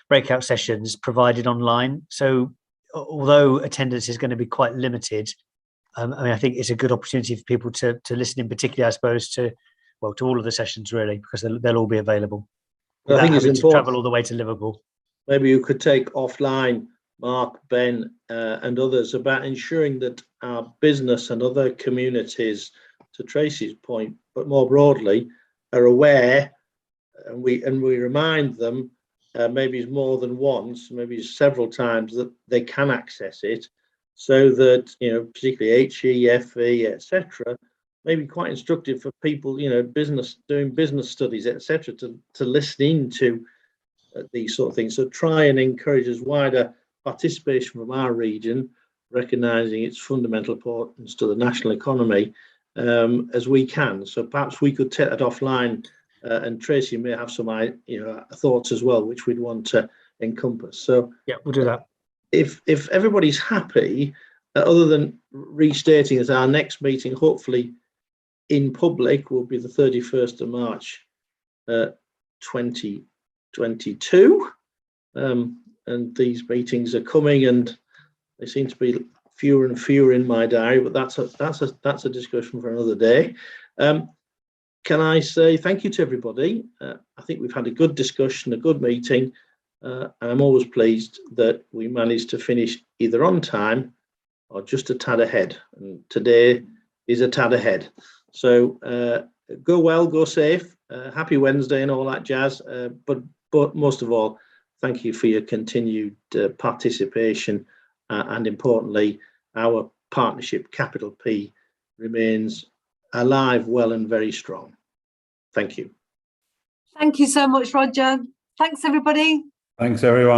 breakout sessions provided online. So although attendance is going to be quite limited, I mean, I think it's a good opportunity for people to listen, in particular, I suppose, to all of the sessions really, because they'll all be available. I think it's important to travel all the way to Liverpool. Maybe you could take offline, Mark, Ben, and others, about ensuring that our business and other communities, to Tracy's point, but more broadly, are aware, and we remind them, maybe more than once, maybe several times, that they can access it, so that, you know, particularly HE, FE, etc., maybe quite instructive for people, you know, doing business studies, etc., to listen into these sort of things. So try and encourage as wider participation from our region, recognising its fundamental importance to the national economy, as we can. So perhaps we could take that offline, and Tracy may have some thoughts as well, which we'd want to encompass. So yeah, we'll do that. If everybody's happy, other than restating that our next meeting, hopefully in public, will be the 31st of March 2022, and these meetings are coming, and they seem to be fewer and fewer in my diary, but that's a discussion for another day. Can I say thank you to everybody? I think we've had a good discussion, a good meeting, and I'm always pleased that we managed to finish either on time or just a tad ahead, and today is a tad ahead. So go well, go safe, happy Wednesday and all that jazz, but most of all, thank you for your continued participation, and importantly, our partnership, capital P, remains alive, well and very strong. Thank you. Thank you so much, Roger. Thanks, everybody. Thanks, everyone.